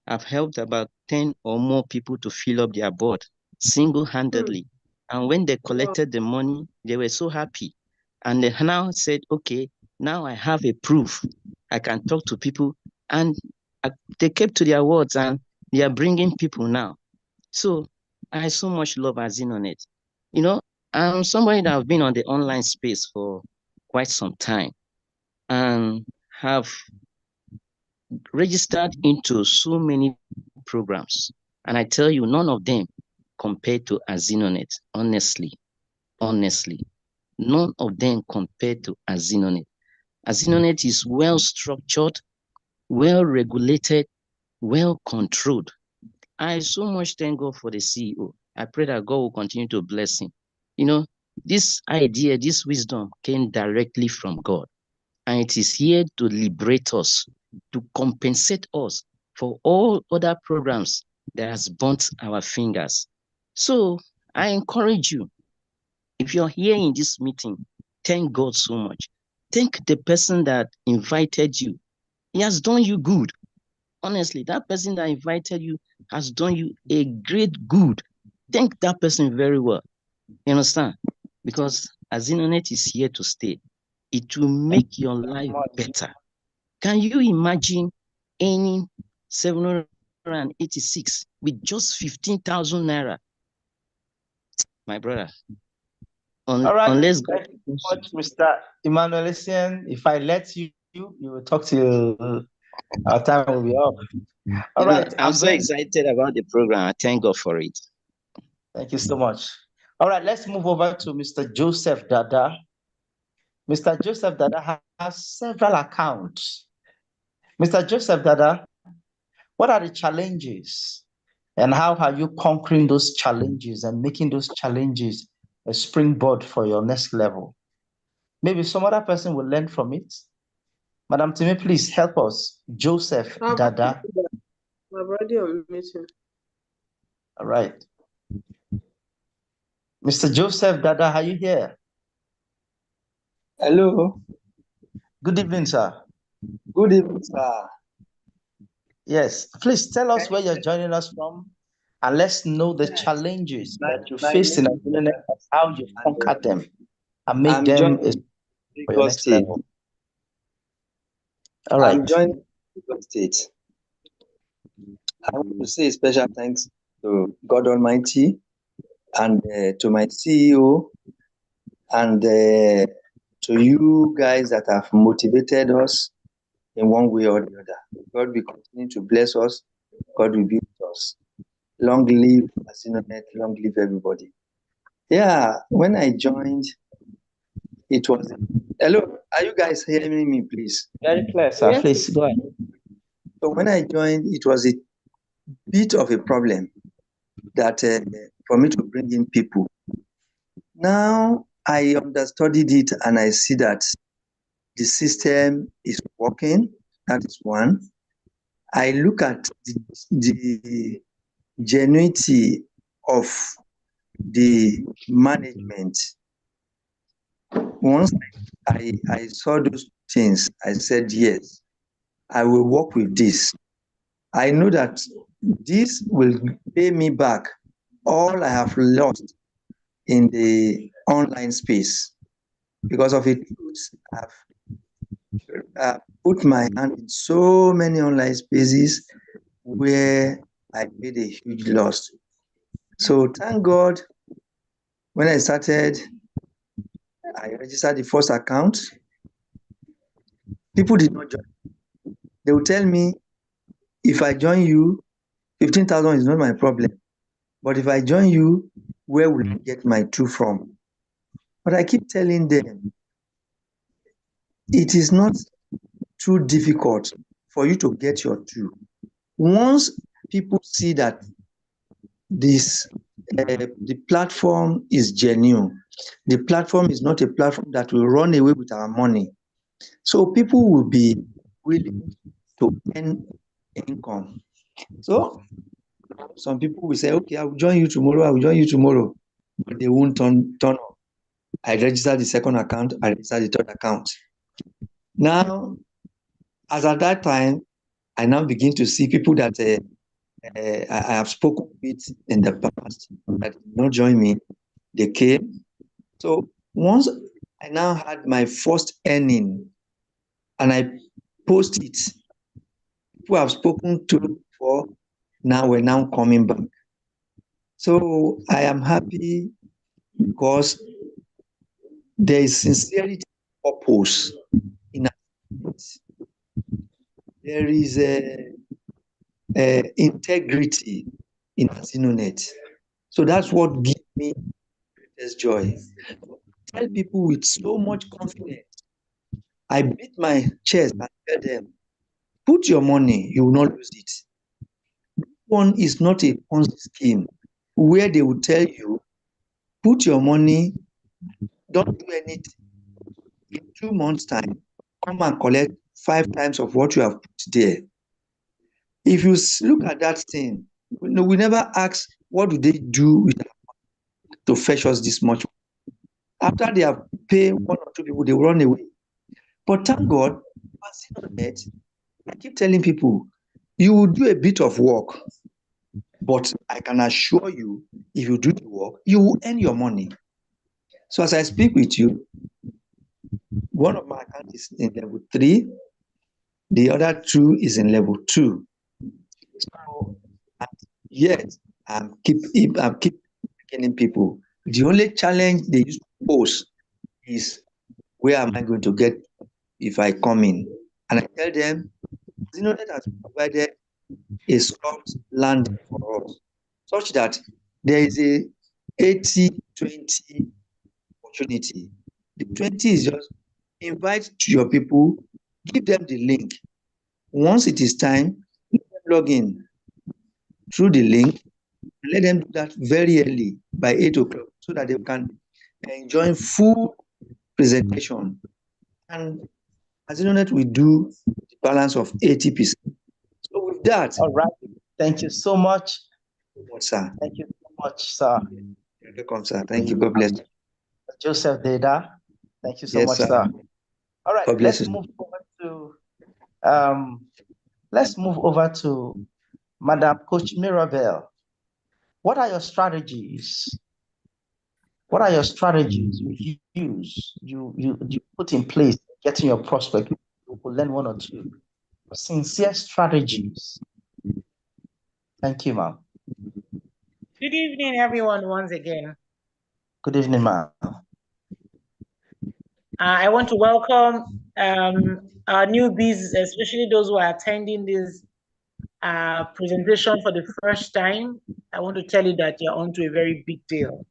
I've helped about 10 or more people to fill up their board single-handedly. And when they collected the money, they were so happy. And they now said, okay, now I have a proof. I can talk to people. And they kept to their words and they are bringing people now. So I so much love AZINONET. You know, I'm somebody that have been on the online space for quite some time and have registered into so many programs. And I tell you, none of them compared to AZINONET, honestly. None of them compared to AZINONET. AZINONET is well structured, well regulated, well controlled. I so much thank God for the CEO. I pray that God will continue to bless him. You know, this idea, this wisdom came directly from God. And it is here to liberate us, to compensate us for all other programs that has burnt our fingers. So I encourage you, if you're here in this meeting, thank God so much. Thank the person that invited you. He has done you good. Honestly, that person that invited you has done you a great good. Thank that person very well. You understand? Because AZINONET is here to stay. It will make your life better. Can you imagine earning 786 with just 15,000 naira? My brother. All right. Unless Thank you so much, Mr. Emmanuel Essien. If I let you, you will talk to our time will be up. All right. I'm so excited about the program. I thank God for it. Thank you so much. All right, let's move over to Mr. Joseph Dada. Mr. Joseph Dada has several accounts. Mr. Joseph Dada, what are the challenges and how are you conquering those challenges and making those challenges a springboard for your next level? Maybe some other person will learn from it. Madam Timi, please help us. Joseph Dada. I'm already on meeting. All right. Mr. Joseph Dada, are you here? Hello. Good evening, sir. Good evening, sir. Yes, please tell us where you're joining us from and let's know the challenges that you face in AZINONET and how you conquer them and make them for your next State. level. All right. I'm joining Lagos State. I want to say special thanks to God Almighty and to my CEO and to you guys that have motivated us in one way or the other. God will continue to bless us. God will be with us. Long live AZINONET, long live everybody. Yeah, when I joined, it was... Hello, are you guys hearing me, please? Very clear, sir. Yes. Please go ahead. So when I joined, it was a bit of a problem that for me to bring in people. Now I understudied it and I see that the system is working. That is one. I look at the genuinity of the management. Once I saw those things, I said, yes, I will work with this. I know that this will pay me back all I have lost in the online space. Because of it, I've put my hand in so many online spaces where I made a huge loss. So thank God, when I started, I registered the first account. People did not join. They will tell me, if I join you, 15,000 is not my problem. But if I join you, where will I get my two from? But I keep telling them, it is not too difficult for you to get your two. Once people see that the platform is genuine, the platform is not a platform that will run away with our money. So people will be willing to earn income. So some people will say, okay, I will join you tomorrow, I will join you tomorrow, but they won't turn up. I registered the second account, I registered the third account. Now, as at that time, I now begin to see people that I have spoken with in the past that did not join me. They came. So once I now had my first earning and I post it, people have spoken to before, now we're now coming back. So I am happy because there is sincerity, purpose in it. There is integrity in AZINONET. So that's what gives me greatest joy. Tell people with so much confidence. I beat my chest and tell them, put your money, you will not lose it. One is not a Ponzi scheme where they will tell you, put your money, don't do anything. In 2 months' time, come and collect 5 times of what you have put there. If you look at that thing, we never ask, what do they do with to fetch us this much? After they have paid 1 or 2 people, they will run away. But thank God, AZINONET, I keep telling people, you will do a bit of work, but I can assure you, if you do the work, you will earn your money. So as I speak with you, one of my accounts is in level 3, the other 2 is in level 2. So yet I'm keep getting people. The only challenge they used to pose is, where am I going to get if I come in? And I tell them, AZINONET has provided a soft landing for us, such that there is a 80-20 opportunity. The 20 is just invite your people, give them the link. Once it is time, let them log in through the link. Let them do that very early by 8 o'clock so that they can enjoy full presentation. And AZINONET will do the balance of 80%. So with that, All right. Thank you so much. sir. Thank you so much, sir. You're welcome, sir. Thank you. God bless you. Joseph Deda. Thank you so Yes, much, sir. sir. All right, God bless let's you. move over to Madam Coach Mirabel. What are your strategies? What are your strategies you put in place getting your prospect? We'll learn one or two. Sincere strategies. Thank you, ma'am. Good evening, everyone, once again. Good evening, ma'am. I want to welcome our newbies, especially those who are attending this presentation for the first time. I want to tell you that you're onto a very big deal.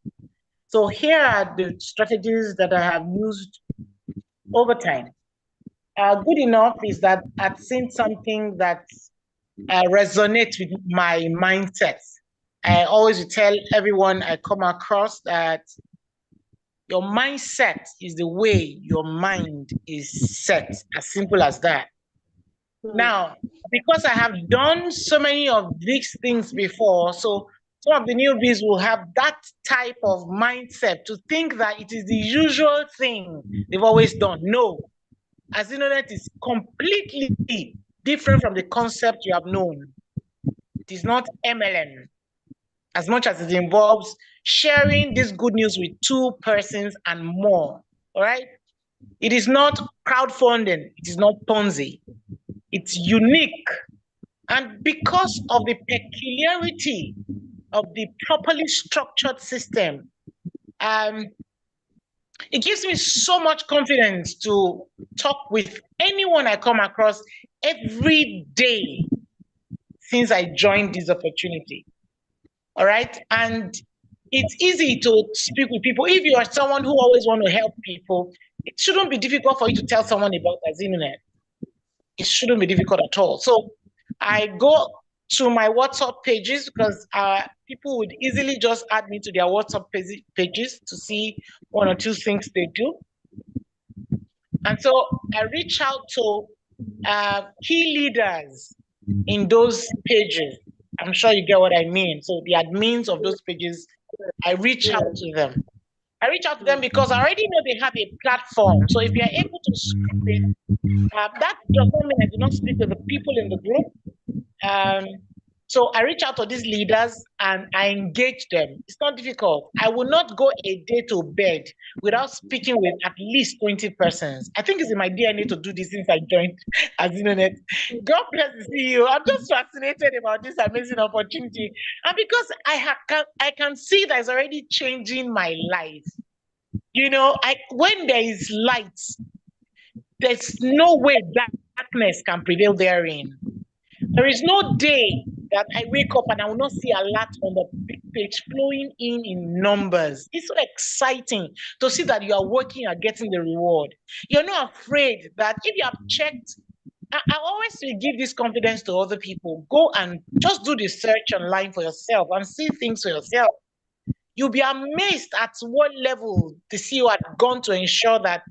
So here are the strategies that I have used over time. Good enough is that I've seen something that resonates with my mindset. I always tell everyone I come across that your mindset is the way your mind is set, as simple as that. Now, because I have done so many of these things before, so some of the newbies will have that type of mindset to think that it is the usual thing they've always done. No, AZINONET is completely different from the concept you have known. It is not MLM, as much as it involves sharing this good news with 2 persons and more. All right? It is not crowdfunding, it is not Ponzi. It's unique. And because of the peculiarity of the properly structured system, it gives me so much confidence to talk with anyone I come across every day since I joined this opportunity. All right? And it's easy to speak with people. If you are someone who always want to help people, it shouldn't be difficult for you to tell someone about AZINONET. It shouldn't be difficult at all. So I go to my WhatsApp pages because people would easily just add me to their WhatsApp pages to see 1 or 2 things they do. And so I reach out to key leaders in those pages. I'm sure you get what I mean. So the admins of those pages, I reach out to them. I reach out to them because I already know they have a platform. So if you're able to speak with, that does not mean I do not speak with the people in the group. So I reach out to these leaders and I engage them. It's not difficult. I will not go a day to bed without speaking with at least 20 persons. I think it's in my DNA to do this since I joined AZINONET. God bless the CEO. I'm just fascinated about this amazing opportunity. And because I can see that it's already changing my life. You know, when there is light, there's no way darkness can prevail therein. There is no day that I wake up and I will not see a lot on the big page flowing in numbers. It's so exciting to see that you are working and getting the reward. You're not afraid that if you have checked, I always will give this confidence to other people. Go and just do the search online for yourself and see things for yourself. You'll be amazed at what level the CEO had gone to ensure that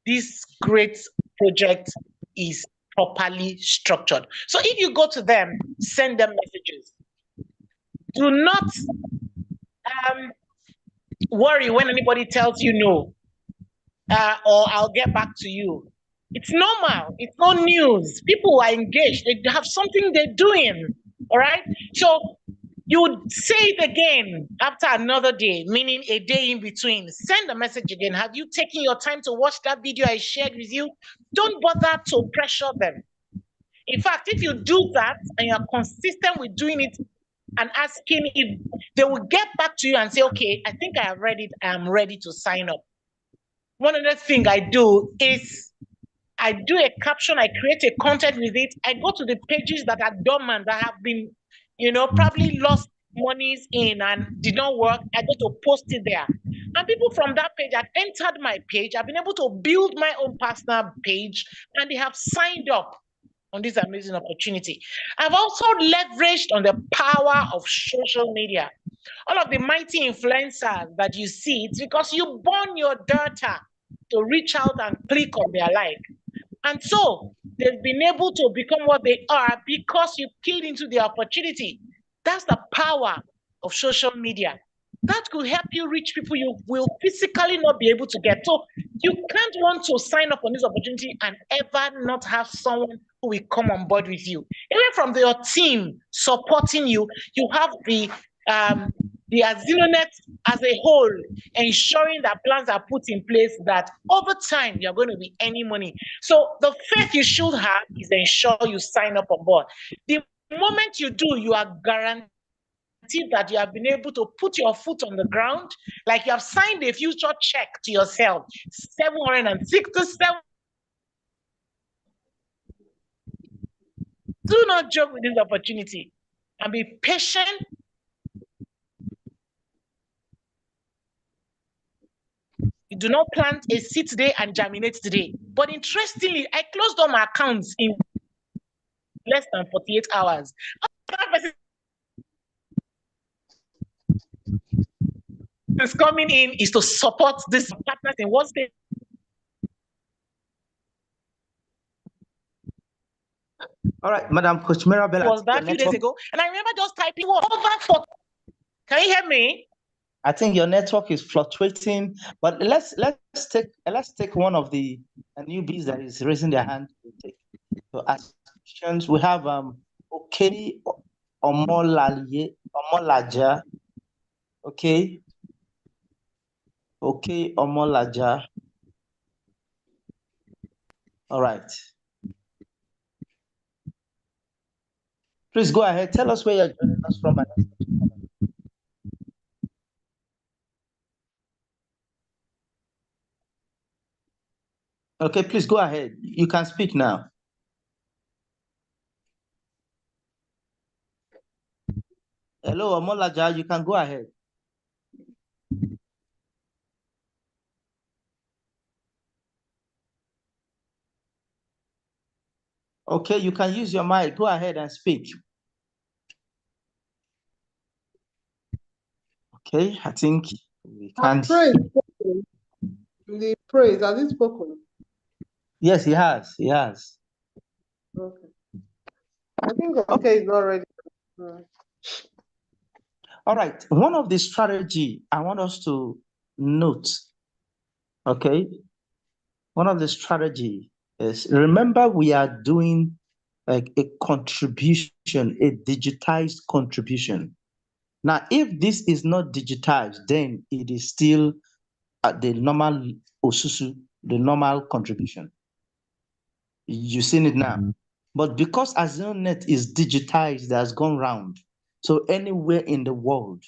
this great project is properly structured. So if you go to them, send them messages. Do not worry when anybody tells you no, or I'll get back to you. It's normal. It's no news. People are engaged. They have something they're doing. All right. So you would say it again after another day, meaning a day in between. Send a message again. Have you taken your time to watch that video I shared with you? Don't bother to pressure them. In fact, if you do that and you're consistent with doing it and asking if they will get back to you and say, okay, I think I have read it. I am ready to sign up. One other thing I do is I do a caption, I create a content with it. I go to the pages that are dormant, that have been, probably lost monies in and did not work. I go to post it there. And people from that page have entered my page. I've been able to build my own personal page, and they have signed up on this amazing opportunity. I've also leveraged on the power of social media. All of the mighty influencers that you see, it's because you burn your data to reach out and click on their like. And so they've been able to become what they are because you keyed into the opportunity. That's the power of social media. That could help you reach people you will physically not be able to get. So you can't want to sign up on this opportunity and ever not have someone who will come on board with you. Even from your team supporting you, you have the AZINONET as a whole, ensuring that plans are put in place that over time you're going to be earning money. So the faith you should have is ensure you sign up on board. The moment you do, you are guaranteed that you have been able to put your foot on the ground, like you have signed a future check to yourself, 767. Do not joke with this opportunity and be patient. You do not plant a seed today and germinate today. But interestingly, I closed all my accounts in less than 48 hours. Is coming in is to support this partners in one state. All right, Madam Coach Mirabel. Was that a few days ago? And I remember just typing over 40. Can you hear me? I think your network is fluctuating, but let's take one of the newbies that is raising their hand to ask questions. We have Okay Omolaja. Okay Omolaja. All right. Please go ahead. Tell us where you're joining us from. Okay, please go ahead. You can speak now. Hello, Omolaja, you can go ahead. Okay, you can use your mic. Go ahead and speak. Okay, I think we can't. The praise, has he spoken? Yes, he has. He has. Okay. I think okay is not ready. All right. One of the strategy I want us to note, okay? One of the strategy is, remember, we are doing like a contribution, a digitized contribution. Now, if this is not digitized, then it is still at the normal Osusu, the normal contribution. You've seen it now. But because AZINONET is digitized, that has gone round, so anywhere in the world.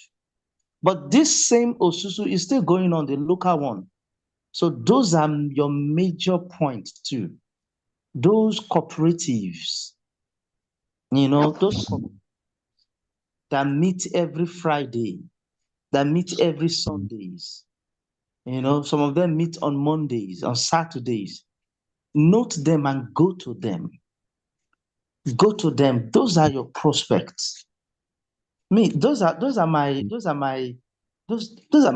But this same Osusu is still going on, the local one. So those are your major points too. Those cooperatives, those that meet every Friday, that meet every Sundays. Some of them meet on Mondays, on Saturdays. Note them and go to them. Go to them. Those are your prospects. Those are my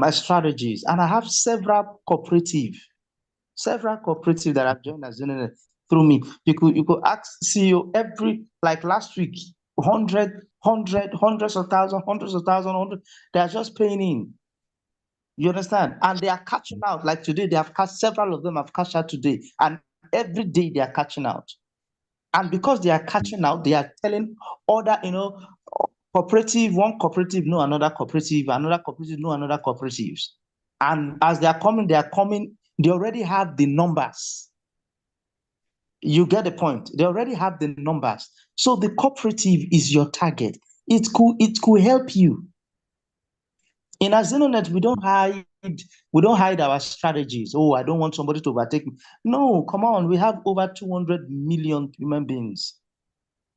strategies. And I have several cooperative that have joined AZINONET through me. You could ask CEO every, like last week, hundreds of thousands, they are just paying in. You understand? And they are catching out. Like today, several of them have cashed out today. And every day they are catching out. And because they are catching out, they are telling other, cooperative, one cooperative know another cooperative know another cooperatives. And as they are coming, they already have the numbers. You get the point. They already have the numbers. So the cooperative is your target. It could help you. In AZINONET, we don't hire we don't hide our strategies. Oh, I don't want somebody to overtake me. No, come on. We have over 200 million human beings.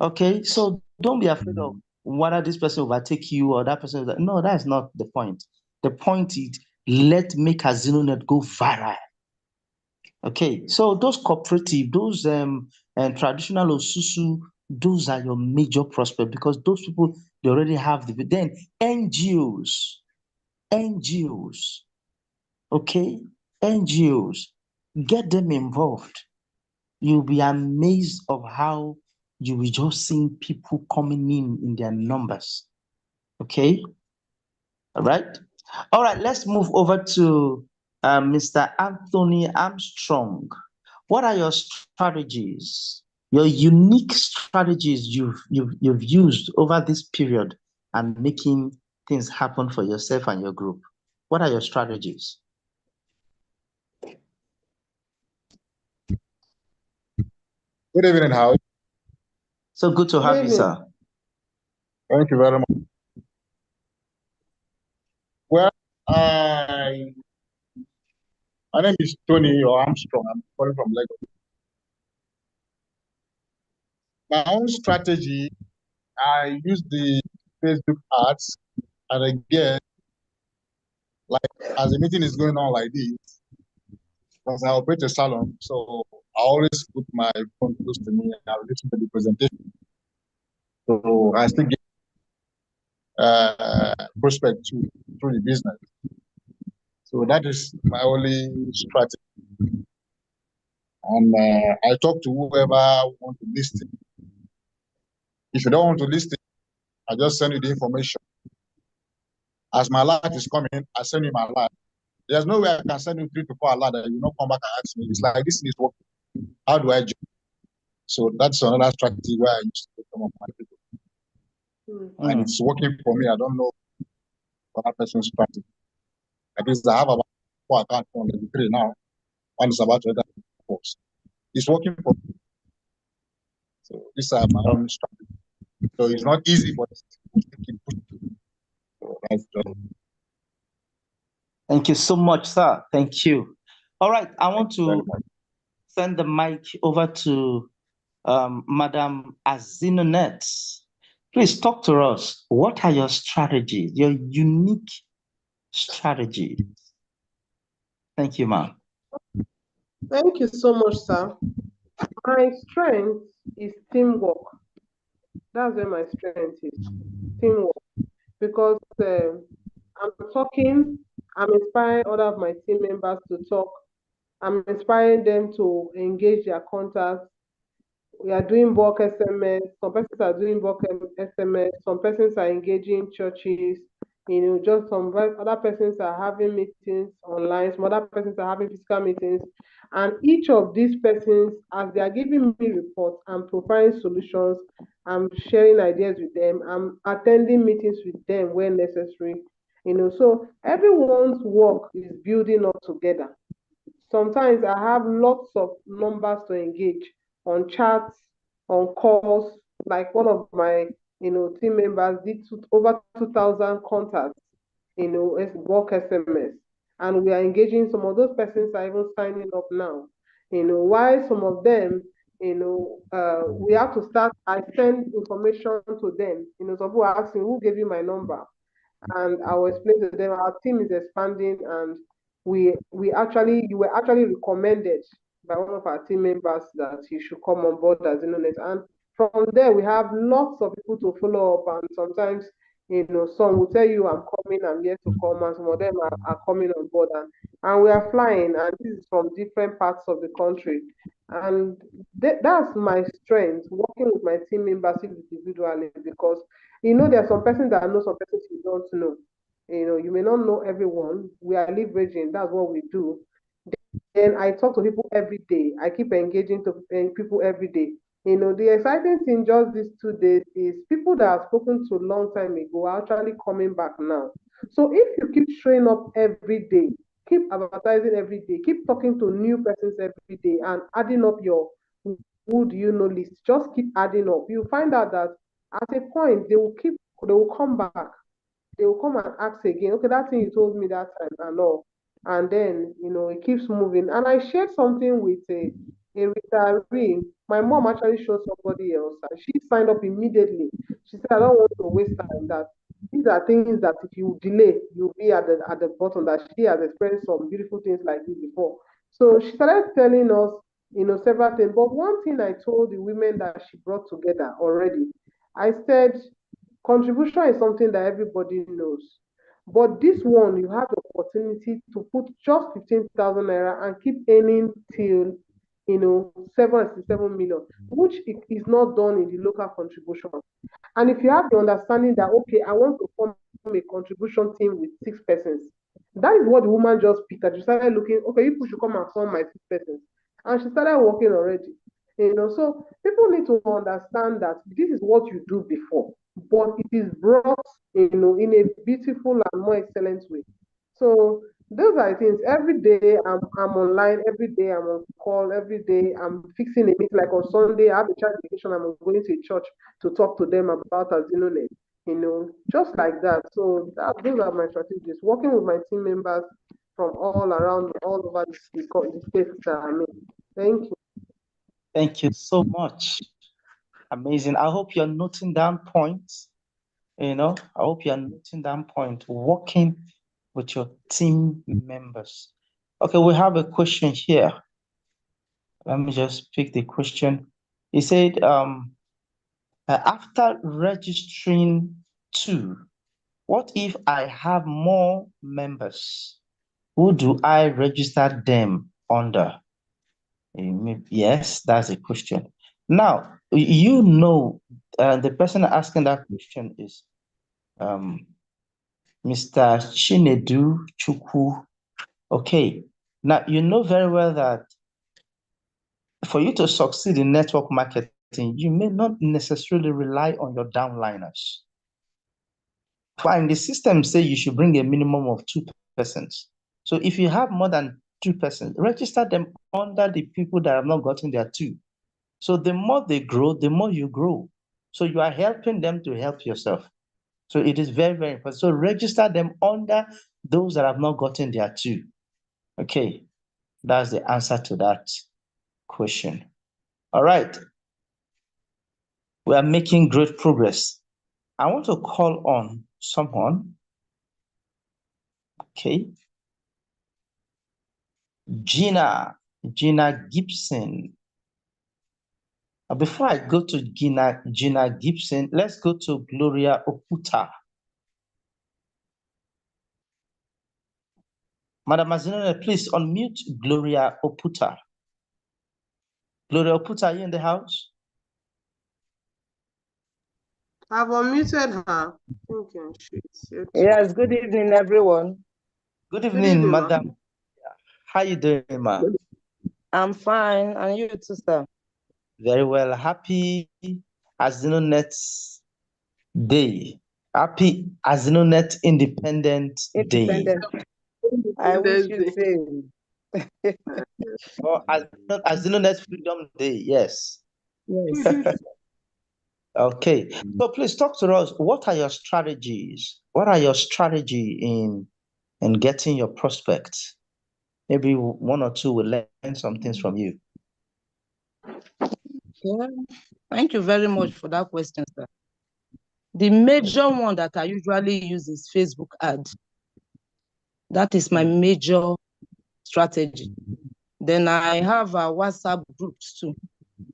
Okay, so don't be afraid of whether this person overtake you or that person. No, that's not the point. The point is, let's make AZINONET go viral. Okay, so those cooperative, those and traditional Osusu, those are your major prospect, because those people, they already have the, then NGOs, okay, NGOs, get them involved. You'll be amazed of how you will just see people coming in their numbers. Okay, all right. All right, let's move over to Mr. Anthony Armstrong. What are your strategies, your unique strategies you've used over this period and making things happen for yourself and your group? What are your strategies? Good evening, Howard. So good to have you, sir. Thank you very much. Well, my name is Tony Armstrong. I'm calling from Lagos. My own strategy, I use the Facebook ads, and again, like as the meeting is going on like this, because I operate a salon, so I always put my phone close to me and I listen to the presentation. So I still get prospect through the business. So that is my only strategy. And I talk to whoever want to listen. If you don't want to listen, I just send you the information. As my alert is coming, I send you my alert. There's no way I can send you 3 to 4 alert that you not come back and ask me. It's like, this is working. How do I do? So that's another strategy where I used to come up my people. And it's working for me. I don't know for that person's strategy. At least I have about 4 accounts on the 3 now. One is about to enter the course. It's working for me. So these are my own strategy. So it's not easy, but keep pushing. So that's just... Thank you so much, sir. Thank you. All right, I want to send the mic over to Madam AZINONET. Please talk to us. What are your strategies, your unique strategies? Thank you, ma'am. Thank you so much, sir. My strength is teamwork. That's where my strength is, teamwork. Because I'm talking, I'm inspiring other of my team members to talk. I'm inspiring them to engage their contacts. We are doing bulk SMS. Some persons are doing bulk SMS. Some persons are engaging churches. Just some other persons are having meetings online. Some other persons are having physical meetings. And each of these persons, as they are giving me reports, I'm providing solutions. I'm sharing ideas with them. I'm attending meetings with them where necessary. So everyone's work is building up together. Sometimes I have lots of numbers to engage on chats, on calls. Like one of my, team members did over 2,000 contacts, work SMS, and we are engaging. Some of those persons are even signing up now. Why some of them, we have to start. I send information to them. Some people are asking, who gave you my number? And I will explain to them our team is expanding, and you were actually recommended by one of our team members that you should come on board as AZINONET. And from there we have lots of people to follow up, and sometimes some will tell you I'm coming, I'm yet to come, and some of them are coming on board, and we are flying, and this is from different parts of the country. And that's my strength, working with my team members individually, because there are some persons that know some persons you don't know. You may not know everyone. We are leveraging. That's what we do. Then I talk to people every day. I keep engaging to people every day. The exciting thing just these 2 days is people that I've spoken to a long time ago are actually coming back now. So if you keep showing up every day, keep advertising every day, keep talking to new persons every day, and adding up your who do you know list, just keep adding up. You find out that at a point they will come back. They will come and ask again, okay, that thing you told me that time and all. And then, it keeps moving. And I shared something with a retiree. My mom actually showed somebody else, and she signed up immediately. She said, I don't want to waste time. That these are things that if you delay, you'll be at the bottom. That she has experienced some beautiful things like this before. So she started telling us, several things. But one thing I told the women that she brought together already, I said, contribution is something that everybody knows. But this one, you have the opportunity to put just 15,000 naira and keep earning till 7 million, which is not done in the local contribution. And if you have the understanding that, okay, I want to form a contribution team with 6 persons, that is what the woman just picked. She started looking, okay, people should come and form my 6 persons. And she started working already. So people need to understand that this is what you do before, but it is brought, in a beautiful and more excellent way. So those are things. Every day I'm online, every day I'm on call, every day I'm fixing a meeting. Like on Sunday, I have a church vacation, I'm going to a church to talk to them about AZINONET, just like that. So those are my strategies. Working with my team members from all around, all over the states that I'm in. Thank you. Thank you so much. Amazing. I hope you're noting down points. I hope you're noting down point, working with your team members. Okay, we have a question here. Let me just pick the question. He said, after registering 2, what if I have more members? Who do I register them under? Yes, that's a question. Now, the person asking that question is Mr. Chinedu Chukwu. Okay, now you know very well that for you to succeed in network marketing, you may not necessarily rely on your downliners. Fine, the system say you should bring a minimum of 2 persons. So if you have more than 2 persons, register them under the people that have not gotten their 2. So the more they grow, the more you grow. So you are helping them to help yourself. So it is very, very important. So register them under those that have not gotten their 2. Okay, that's the answer to that question. All right. We are making great progress. I want to call on someone. Okay. Gina Gibson. Before I go to Gina Gibson, let's go to Gloria Oputa. Madam AZINONET, please unmute Gloria Oputa. Gloria Oputa, are you in the house? I've unmuted her. Yes, good evening, everyone. Good evening, madam. Ma. How you doing, ma? I'm fine, and you too, sir? Very well. Happy AZINONET Day. Happy AZINONET Independence Day. I wish you the same. Or AZINONET Freedom Day, yes. Yes. Okay, so please talk to us. What are your strategies? What are your strategy in getting your prospects? Maybe 1 or 2 will learn some things from you. Yeah. Thank you very much for that question, sir. The major one that I usually use is Facebook ad. That is my major strategy. Then I have WhatsApp groups too.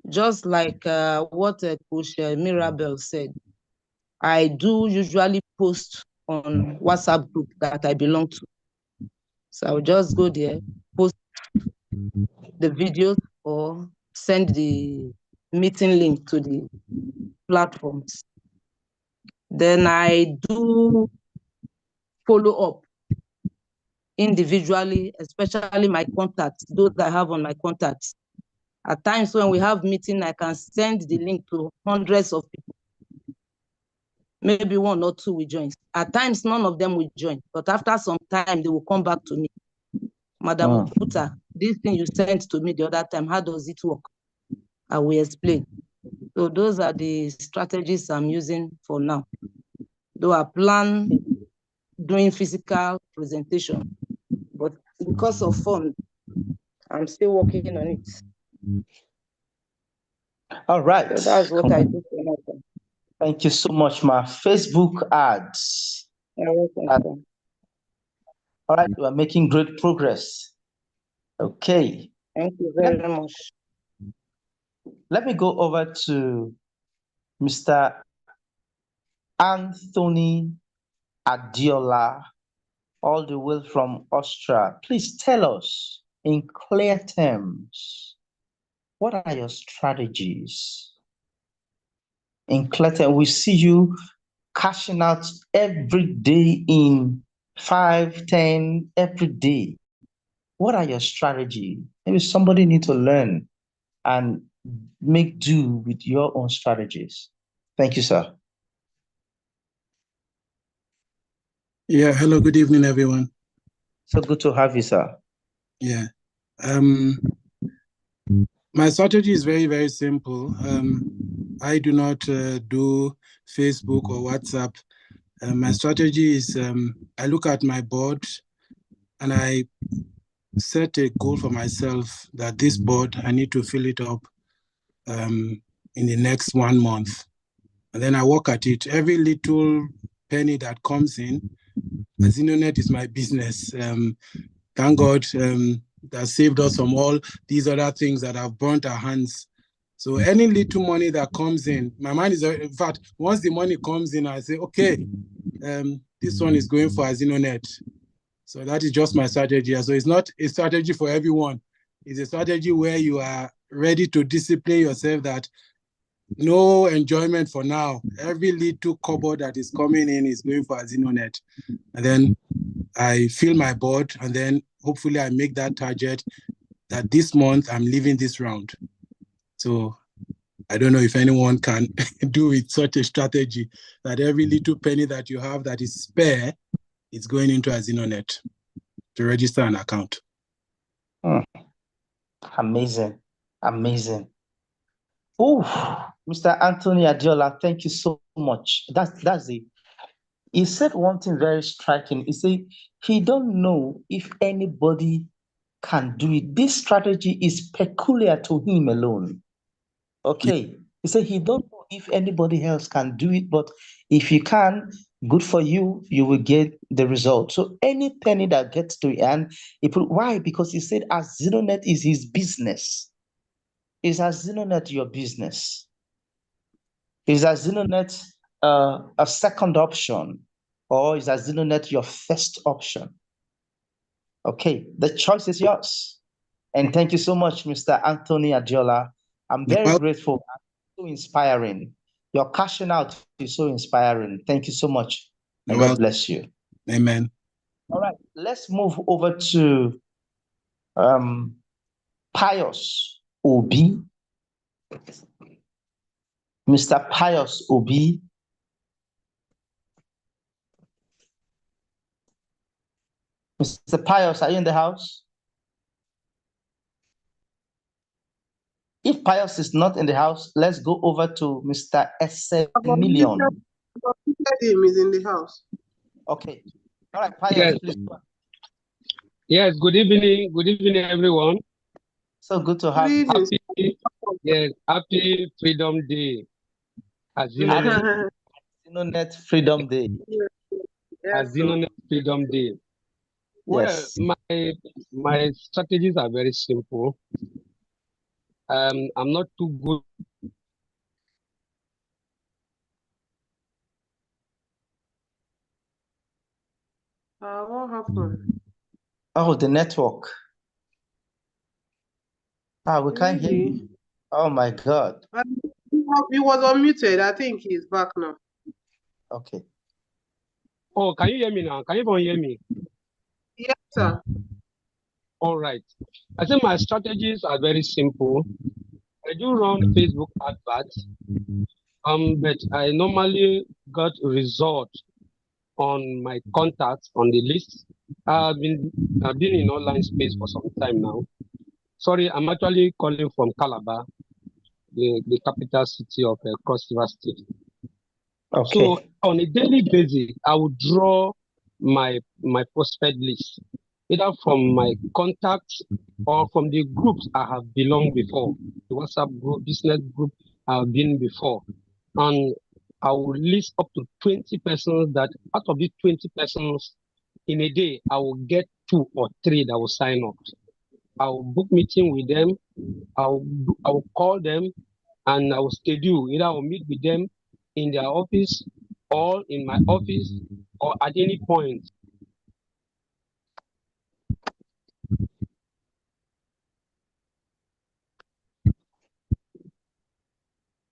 Just like what Coach Mirabel said, I do usually post on WhatsApp group that I belong to. So I'll just go there, post the videos or send the meeting link to the platforms. Then I do follow up individually, especially my contacts, those I have on my contacts. At times when we have meeting, I can send the link to hundreds of people. Maybe 1 or 2 will join. At times, none of them will join, but after some time, they will come back to me. Madam Oputa, this thing you sent to me the other time, how does it work? I will explain. So those are the strategies I'm using for now. Though I plan doing physical presentation, but because of fun. I'm still working on it. All right. So that's what I do for now. Thank you so much, ma. Facebook ads. You're welcome, All right, we are making great progress. Okay. Thank you very much. Let me go over to Mr. Anthony Adiola, all the way from Austria. Please tell us in clear terms, what are your strategies? In clear terms, we see you cashing out every day in 5, 10, every day. What are your strategies? Maybe somebody need to learn and make do with your own strategies. Thank you, sir. Yeah, hello, good evening, everyone. So good to have you, sir. Yeah. My strategy is very, very simple. I do not do Facebook or WhatsApp. My strategy is I look at my board and I set a goal for myself that this board, I need to fill it up in the next 1 month. And then I work at it. Every little penny that comes in, AZINONET is my business. Thank God that saved us from all these other things that have burnt our hands. So any little money that comes in, my mind is, in fact, once the money comes in, I say, okay, this one is going for AZINONET. So that is just my strategy. So it's not a strategy for everyone. It's a strategy where you are ready to discipline yourself that no enjoyment for now. Every little cupboard that is coming in is going for AZINONET. And then I fill my board, and then hopefully I make that target that this month I'm leaving this round. So I don't know if anyone can do it such a strategy that every little penny that you have that is spare is going into AZINONET to register an account. Amazing. Amazing. Oh, Mr. Anthony Adiola, thank you so much. That's it. He said one thing very striking. He said he don't know if anybody can do it. This strategy is peculiar to him alone. Okay. He said he don't know if anybody else can do it, but if you can, good for you, you will get the result. So any penny that gets to it, and why? Because he said AZINONET is his business. Is AZINONET your business? Is AZINONET a second option, or is AZINONET your first option? Okay, the choice is yours. And thank you so much, Mr. Anthony Adiola. I'm very grateful. So inspiring. Your cashing out is so inspiring. Thank you so much. And God bless you. Amen. All right, let's move over to Pius Obi. Mr. Pius Obi. Mr. Pius, are you in the house? If Pius is not in the house, let's go over to Mr. Million. Him is in the house. Okay. All right, Pius, yes. please go on. Yes, good evening, everyone. So good to have you. Yes, happy Freedom Day. AZINONET Freedom Day. AZINONET Freedom Day. Well, my strategies are very simple. I'm not too good. What happened? Oh, the network. We can't hear you. Oh my God. He was unmuted. I think he's back now. Okay. Oh, can you hear me now? Can you hear me? Yes, sir. All right. I think my strategies are very simple. I do run Facebook adverts, but I normally got result on my contacts on the list. I've been in online space for some time now. Sorry, I'm actually calling from Calabar, the capital city of Cross River State. Okay. So on a daily basis, I would draw my prospect list. either from my contacts or from the groups I have belonged before, the WhatsApp group, business group I have been before. And I will list up to 20 persons that out of these 20 persons in a day, I will get 2 or 3 that will sign up. I will book meeting with them. I will call them and I will schedule. Either I will meet with them in their office or in my office or at any point.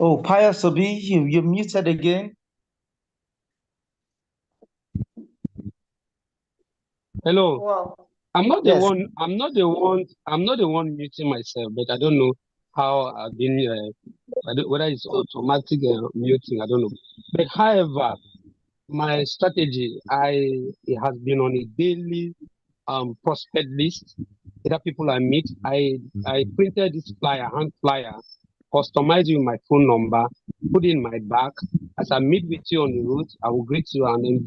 Oh, Pius Obi, you're muted again. Hello. Wow. I'm not the Yes. one. I'm not the one muting myself, but I don't know how I've been. Whether it's automatic muting. I don't know. But however, my strategy, it has been on a daily prospect list. Either people I meet, I printed this hand flyer, customize it with my phone number, put it in my bag. As I meet with you on the road, I will greet you and then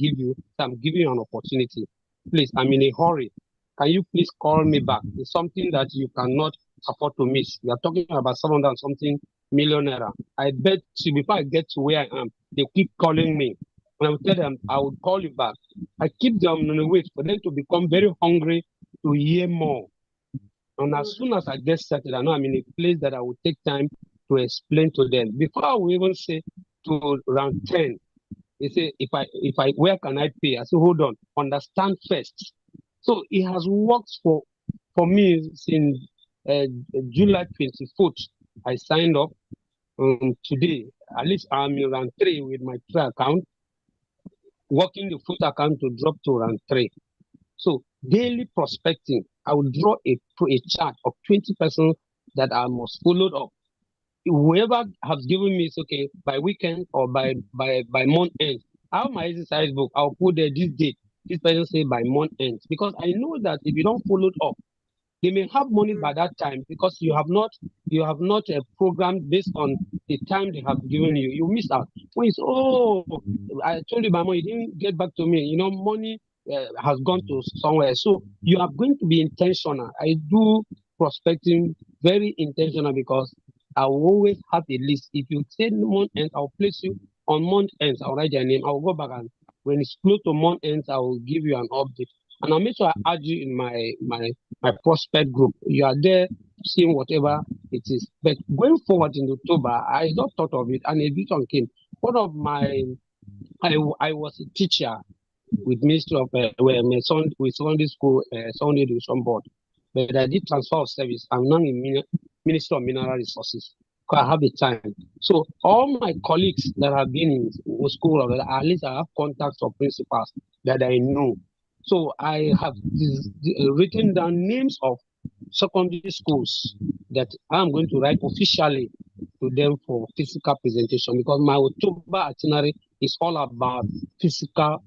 I'm giving you an opportunity. Please, I'm in a hurry. Can you please call me back? It's something that you cannot afford to miss. We are talking about 700 and something million naira. I bet you before I get to where I am, they keep calling me. And I will tell them I will call you back. I keep them on the wait for them to become very hungry to hear more. And as soon as I get started, I know I'm in a place that I will take time to explain to them. Before I will even say to round 10, they say, where can I pay? I say, hold on, understand first. So it has worked for me since July 24th. I signed up. Today, at least I'm in round 3 with my try account, working the foot account to drop to round 3. So daily prospecting, I will draw a chart of 20 persons that I must follow up. Whoever has given me, it's okay, by weekend or by month end. I have my exercise book. I'll put there this date. This person say by month end. Because I know that if you don't follow up, they may have money by that time because you have not programmed based on the time they have given you. You miss out. When it's I told you my money, you didn't get back to me. Money has gone to somewhere. So you are going to be intentional. I do prospecting very intentional because I will always have a list. If you say month end, I'll place you on month ends. I'll write your name. I'll go back and when it's close to month ends, I will give you an update. And I'll make sure I add you in my prospect group. You are there seeing whatever it is. But going forward in October, I not thought of it, and a bit on came. One of my, I was a teacher with Ministry of with Sunday School, Sunday Education Board. But I did transfer of service. I'm now in Ministry of Mineral Resources. Because I have the time. So all my colleagues that have been in school, at least I have contacts or principals that I know. So I have written down names of secondary schools that I'm going to write officially to them for physical presentation because my October itinerary is all about physical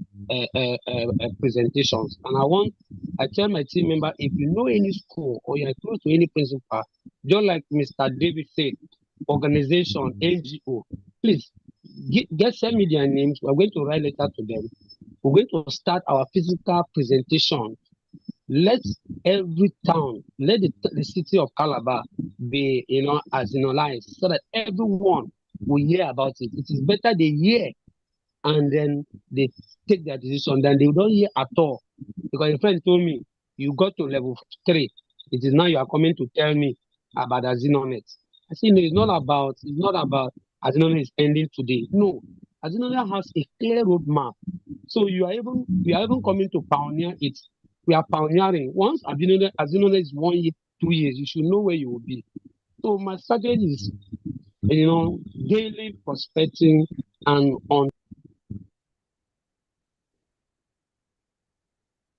presentations. And I tell my team member, if you know any school or you're close to any principal, just like Mr. David said, organization, NGO, please send me their names. We're going to write letter to them. We're going to start our physical presentation. Let every town, let the city of Calabar be, AZINONET, so that everyone will hear about it. It is better they hear and then they take their decision than they don't hear at all. Because a friend told me, you got to level 3. It is now you are coming to tell me about AZINONET. I say, no, it's not about AZINONET is ending today. No, AZINONET has a clear roadmap. So we are even coming to pioneer it. We are pioneering. Once AZINONET is 1 year, 2 years, you should know where you will be. So my strategy is, daily prospecting and on.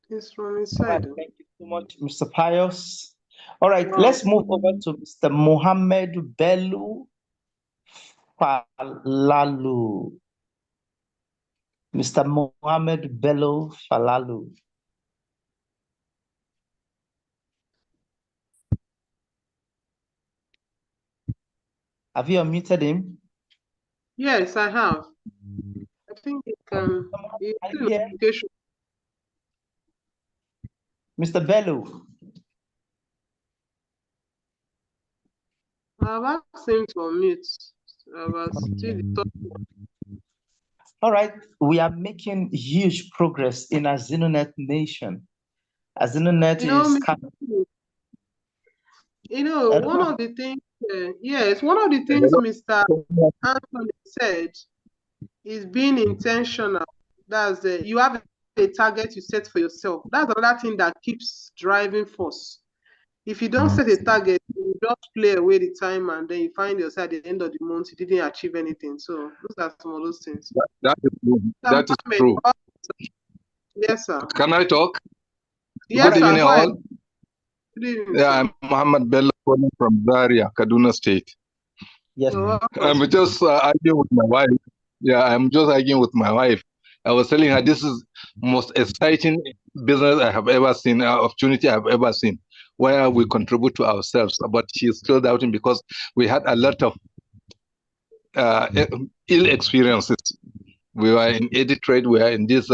It's from inside. Right, thank you so much, Mr. Pius. All right, let's move over to Mr. Mohammed Bello Falalu. Mr. Mohammed Bello Falalu. Have you unmuted him? Yes, I have. I think it can. Mr. Bello. I've asked him to mute. Still All right, we are making huge progress in AZINONET Nation. AZINONET is one of the things, yes, one of the things Mr. Anthony said is being intentional. That's you have a target you set for yourself. That's another thing that keeps driving force. If you don't set a target, you just play away the time and then you find yourself at the end of the month, you didn't achieve anything. So those are some of those things. That is true. Yes, sir. Can I talk? Yes, Good sir. evening, all. Yeah, I'm Muhammad Bello calling from Zaria, Kaduna State. Yes. I'm just arguing with my wife. Yeah, I'm just arguing with my wife. I was telling her this is most exciting business I have ever seen, opportunity I've ever seen, where we contribute to ourselves. But she's still doubting because we had a lot of ill experiences. We were in edit trade. We are in this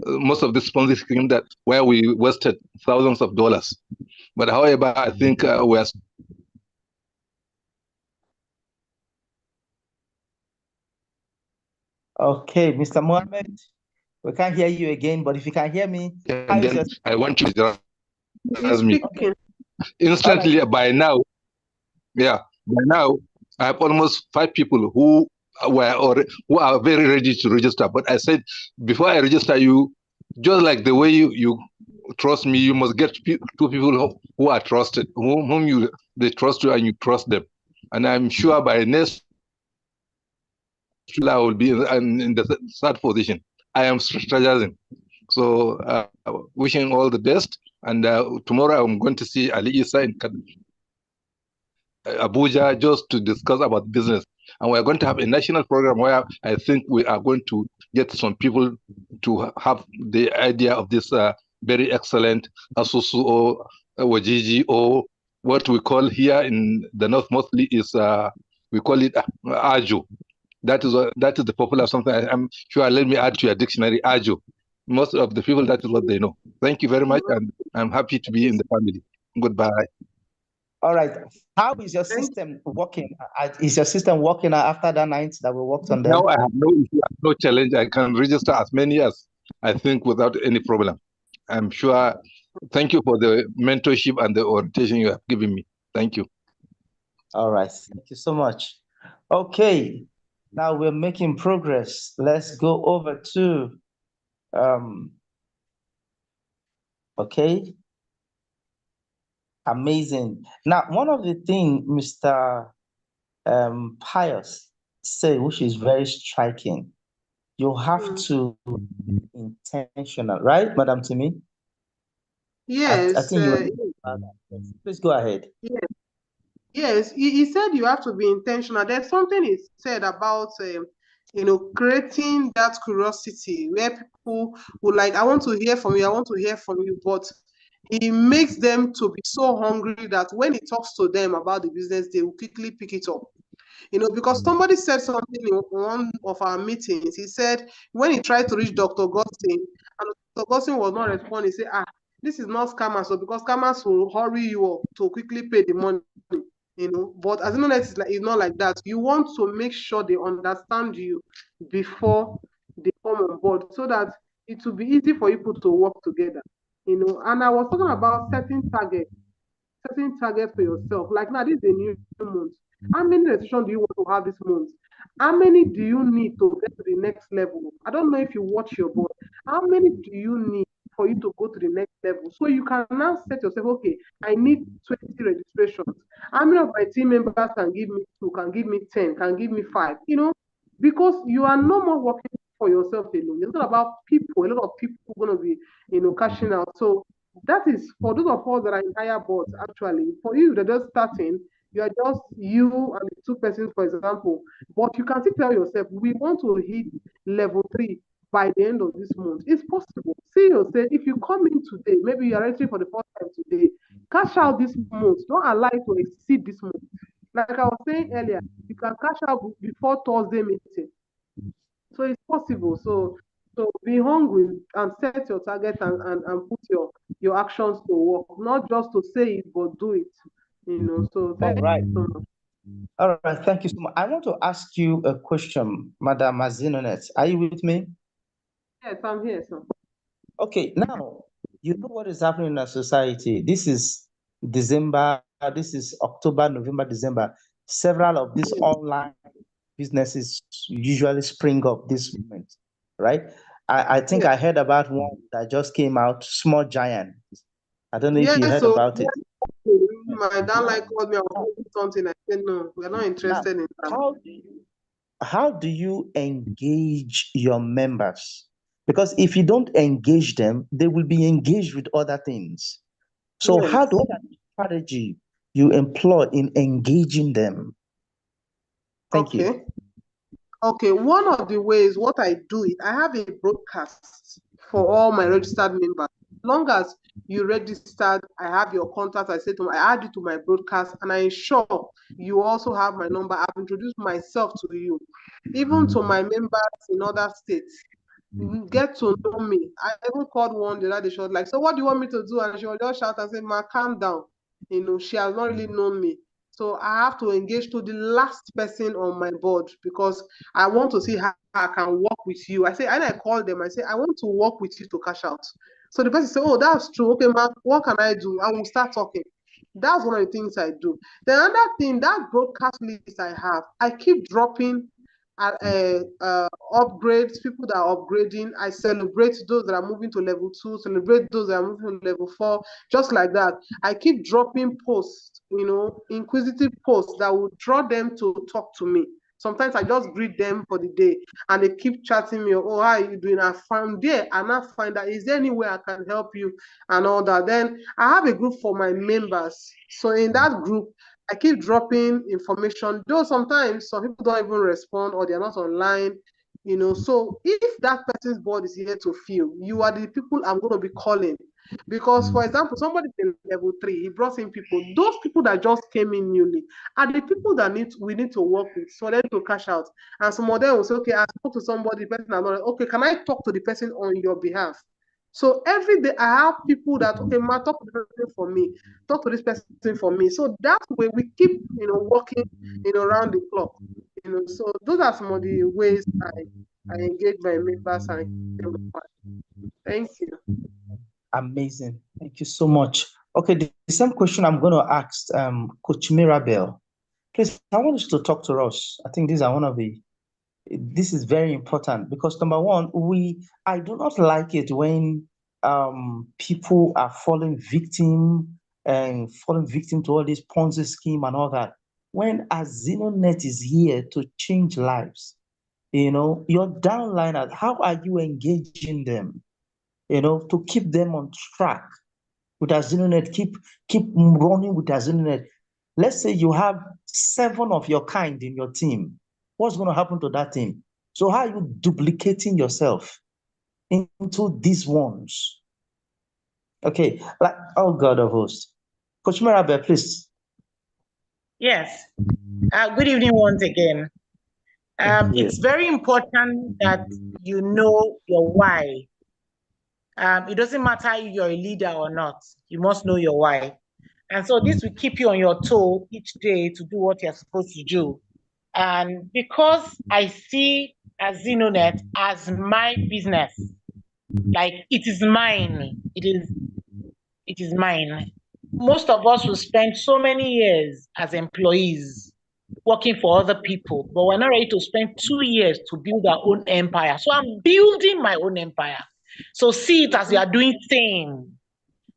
most of this Ponzi scheme that where we wasted thousands of dollars. But however, I think we are. Okay, Mr. Mohammed, we can't hear you again, but if you can hear me, And then I want you to ask me Okay. instantly. Right. By now, I have almost 5 people who are very ready to register. But I said, before I register you, just like the way you trust me, you must get 2 people who are trusted, whom they trust you and you trust them. And I'm sure by next July I will be in the 3rd position. I am strategizing. So wishing all the best. And tomorrow I'm going to see Ali Isa in Abuja just to discuss about business. And we're going to have a national program where I think we are going to get some people to have the idea of this very excellent Asusu or Wajiji, or what we call here in the North mostly is, we call it Ajo. That is the popular something. I'm sure, let me add to your dictionary, Ajo. Most of the people, that is what they know. Thank you very much, and I'm happy to be in the family. Goodbye. All right. How is your system working? Is your system working after that night that we worked on them? Now I have no issue, no challenge. I can register as many as I think without any problem. I'm sure. Thank you for the mentorship and the orientation you have given me. Thank you. All right. Thank you so much. Okay. Now we're making progress. Let's go over to, okay. Amazing. Now, one of the things Mr. Pius said, which is very striking, you have to be intentional, right, Madam Timi? Yes. I think please go ahead. Yes. Yes, he said you have to be intentional. There's something he said about creating that curiosity where people will like, I want to hear from you, I want to hear from you, but he makes them to be so hungry that when he talks to them about the business, they will quickly pick it up. Because somebody said something in one of our meetings. He said when he tried to reach Dr. Gostin, and Dr. Gostin was not responding, he said, this is not scammers, so because scammers will hurry you up to quickly pay the money. But AZINONET is not like that. You want to make sure they understand you before they come on board, so that it will be easy for people to work together. And I was talking about setting targets for yourself. Like now, this is a new month. How many registrations do you want to have this month? How many do you need to get to the next level? I don't know if you watch your board. How many do you need for you to go to the next level? So you can now set yourself, okay, I need 20 registrations. How many of my team members can give me 2, can give me 10, can give me 5? Because you are no more working for yourself alone. It's not about people. A lot of people are going to be, cashing out. So that is for those of us that are in higher boards, actually. For you, they're just starting. You are just you and the 2 persons, for example. But you can still tell yourself, we want to hit level 3 by the end of this month. It's possible. See yourself, if you come in today, maybe you are registering for the first time today, cash out this month. Don't allow it to exceed this month. Like I was saying earlier, you can cash out before Thursday meeting. So it's possible. So So be hungry and set your target and put your actions to work, not just to say it, but do it. So thank you so much. All right, thank you so much. I want to ask you a question, Madam AZINONET. Are you with me? Yes, I'm here, sir. Okay, now you know what is happening in our society. This is December, this is October, November, December. Several of these online businesses usually spring up this moment, right? I think I heard about one that just came out, Small Giant. I don't know if you Yes, heard so about it. my downline called me, I was doing something. I said, no, we're not interested in that. How do you engage your members? Because if you don't engage them, they will be engaged with other things. So Yes. how do what strategy you employ in engaging them? Thank you. Okay, one of the ways what I do it, I have a broadcast for all my registered members. As long as you registered, I have your contact. I say to them, I add you to my broadcast, and I ensure you also have my number. I've introduced myself to you, even to my members in other states. You get to know me. I even called one the other day. She was like, "So what do you want me to do?" And she was just shout and say, "Ma, calm down." She has not really known me. So I have to engage to the last person on my board because I want to see how I can work with you. And I call them, I say, I want to work with you to cash out. So the person say, oh, that's true. Okay, Mark, what can I do? I will start talking. That's one of the things I do. The other thing, that broadcast list I have, I keep dropping upgrades, people that are upgrading. I celebrate those that are moving to level 2, celebrate those that are moving to level 4, just like that. I keep dropping posts, inquisitive posts that will draw them to talk to me. Sometimes I just greet them for the day and they keep chatting me, oh, how are you doing? I found there and I find out, is there any way I can help you and all that? Then I have a group for my members. So in that group, I keep dropping information, though sometimes some people don't even respond or they're not online, So if that person's board is here to fill, you are the people I'm going to be calling. Because, for example, somebody in level 3, he brought in people. Those people that just came in newly are the people that we need to work with for them to cash out. And some of them will say, okay, I spoke to somebody, the person okay, can I talk to the person on your behalf? So every day I have people that, okay, ma, talk to this person for me, talk to this person for me. So that way we keep, working, around the clock. So those are some of the ways I engage my members and thank you. Amazing. Thank you so much. Okay, the same question I'm going to ask Coach Mirabel. Please, I want you to talk to us. I think these are this is very important because number one, I do not like it when people are falling victim to all this Ponzi scheme and all that. When AZINONET is here to change lives, your downliners, how are you engaging them? To keep them on track with AZINONET, keep running with AZINONET. Let's say you have 7 of your kind in your team. What's going to happen to that team? So how are you duplicating yourself into these ones? Okay, oh God of hosts. Coach Mirabel, please. Yes. Good evening once again. It's very important that you know your why. It doesn't matter if you're a leader or not. You must know your why. And so this will keep you on your toe each day to do what you're supposed to do. And because I see AZINONET as my business, like it is mine. It is mine. Most of us will spend so many years as employees working for other people, but we're not ready to spend 2 years to build our own empire. So I'm building my own empire. So see it as you are doing same.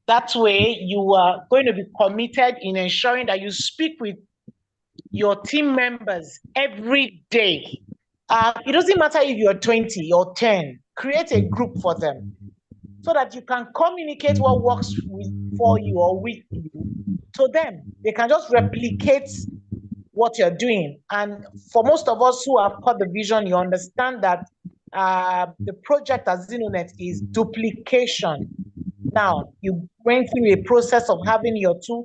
That way you are going to be committed in ensuring that you speak with your team members every day. It doesn't matter if you're 20 or 10, create a group for them so that you can communicate what works for you or with you to them. They can just replicate what you're doing. And for most of us who have caught the vision, you understand that the project AZINONET is duplication. Now, you went through a process of having your two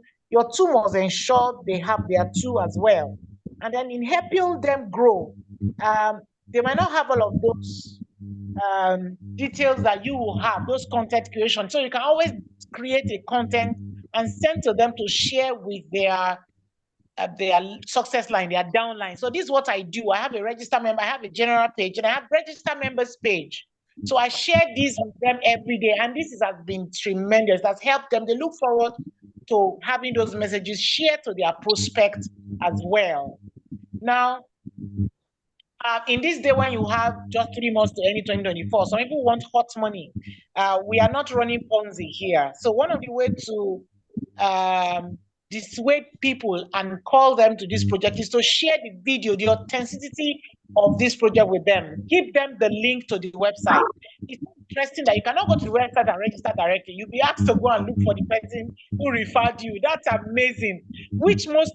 must ensure they have their two as well. And then in helping them grow, they might not have all of those details that you will have, those content creation. So you can always create a content and send to them to share with their success line, their downline. So this is what I do. I have a register member, I have a general page, and I have register members page. So I share this with them every day, and this has been tremendous. That's helped them. They look forward to having those messages shared to their prospects as well. Now, in this day when you have just 3 months to end 2024, some people want hot money. We are not running Ponzi here. So one of the ways to dissuade people and call them to this project is to share the video, the authenticity of this project with them. Give them the link to the website. It's interesting that you cannot go to the website and register directly. You'll be asked to go and look for the person who referred you. That's amazing. Which most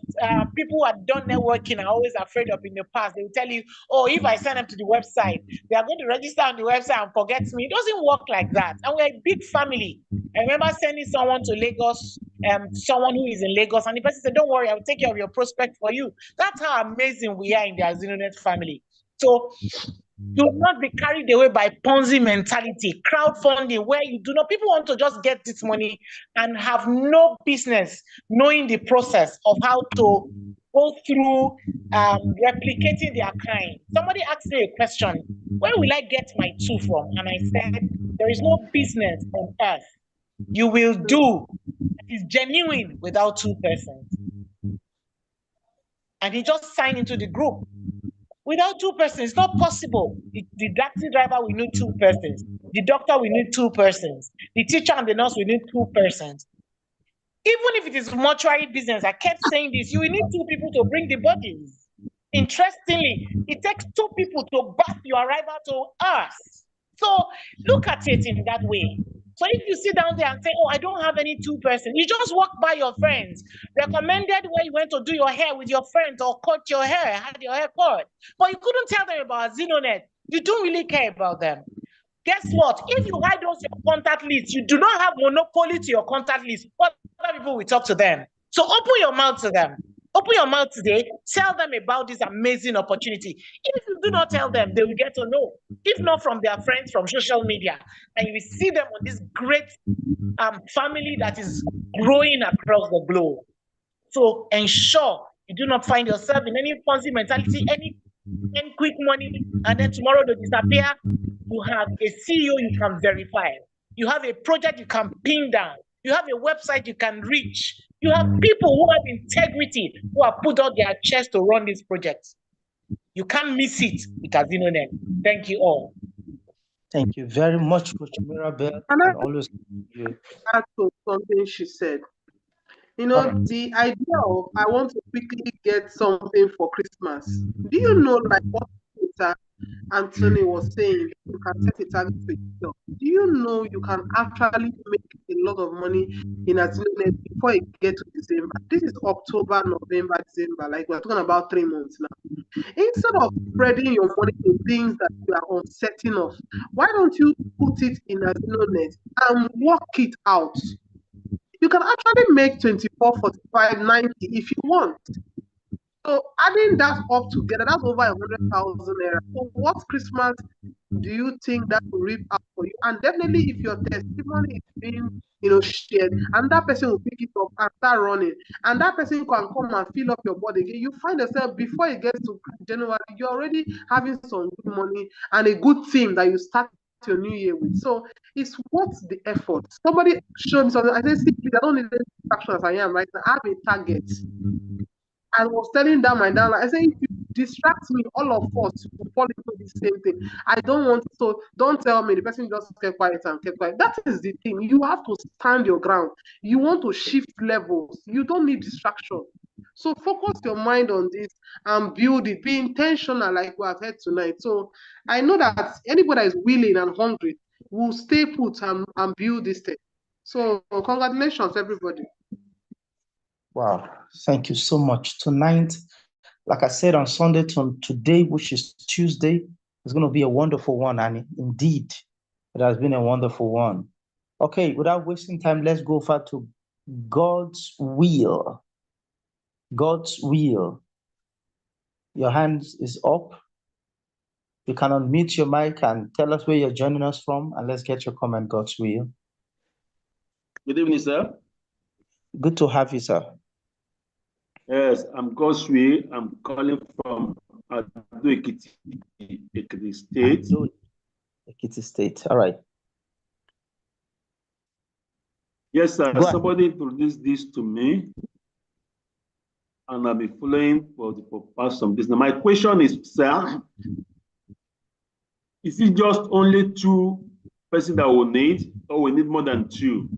people who have done networking are always afraid of in the past. They will tell you, oh, if I sign up to the website, they are going to register on the website and forget me. It doesn't work like that. And we're a big family. I remember sending someone to Lagos, someone who is in Lagos, and the person said, don't worry, I'll take care of your prospect for you. That's how amazing we are in the AZINONET family. So do not be carried away by Ponzi mentality, crowdfunding, where you do not, people want to just get this money and have no business knowing the process of how to go through replicating their kind. Somebody asked me a question, where will I get my 2 from? And I said, there is no business on earth you will do that is genuine without 2 persons. And he just signed into the group. Without 2 persons, it's not possible. The taxi driver will need 2 persons. The doctor will need 2 persons. The teacher and the nurse will need 2 persons. Even if it is mortuary business, I kept saying this, you will need 2 people to bring the bodies. Interestingly, it takes 2 people to birth your arrival to us. So look at it in that way. So if you sit down there and say, oh, I don't have any 2 persons, you just walk by your friends, recommended where you went to do your hair with your friends or cut your hair, had your hair cut, but you couldn't tell them about AZINONET. You don't really care about them. Guess what? If you hide those your contact list, you do not have monopoly to your contact list. Other people will talk to them. So open your mouth to them. Open your mouth today, tell them about this amazing opportunity. If you do not tell them, they will get to know. If not from their friends from social media, and you will see them on this great family that is growing across the globe. So ensure you do not find yourself in any Ponzi mentality, any quick money, and then tomorrow they disappear. You have a CEO you can verify. You have a project you can pin down. You have a website you can reach. You have people who have integrity, who have put out their chest to run these projects. You can't miss it with AZINONET. Thank you all. Thank you very much, Coach Mirabel. And And always you. add to something she said. You know, the idea of I want to quickly get something for Christmas. Do you know, like what Anthony was saying, you can set a target for yourself. Do you know you can actually make a lot of money in AZINONET before it gets to December? This is October, November, December. Like we're talking about 3 months now. Instead of spreading your money in things that you are uncertain of, why don't you put it in AZINONET and work it out? You can actually make 24, 45, 90 if you want. So adding that up together, that's over 100,000 naira. So what Christmas do you think that will reap out for you? And definitely, if your testimony is being, shared, and that person will pick it up and start running, and that person can come and fill up your body again, you find yourself before it gets to January, you're already having some good money and a good theme that you start your new year with. So it's worth the effort. Somebody showed me something. I said, see, I don't need any distraction as I am right now. I have a target. I was telling them my downline, I said, if you distract me, all of us will fall into the same thing. I don't want to, so don't tell me the person just kept quiet and kept quiet. That is the thing. You have to stand your ground. You want to shift levels. You don't need distraction. So focus your mind on this and build it. Be intentional, like we have heard tonight. So I know that anybody that is willing and hungry will stay put and build this thing. So congratulations, everybody. Wow, thank you so much. Tonight, like I said on Sunday to today, which is Tuesday, is going to be a wonderful one. And indeed, it has been a wonderful one. Okay, without wasting time, let's go over to God's will. God's will. Your hands is up. You can unmute your mic and tell us where you're joining us from, and let's get your comment, God's will. Good evening, sir. Good to have you, sir. Yes, I'm Goswe. I'm calling from Ekiti State. Ekiti State. All right. Yes, sir. Go ahead. Somebody introduced this to me, and I've been following for past some business. My question is, sir, is it just only 2 persons that we need, or we need more than 2?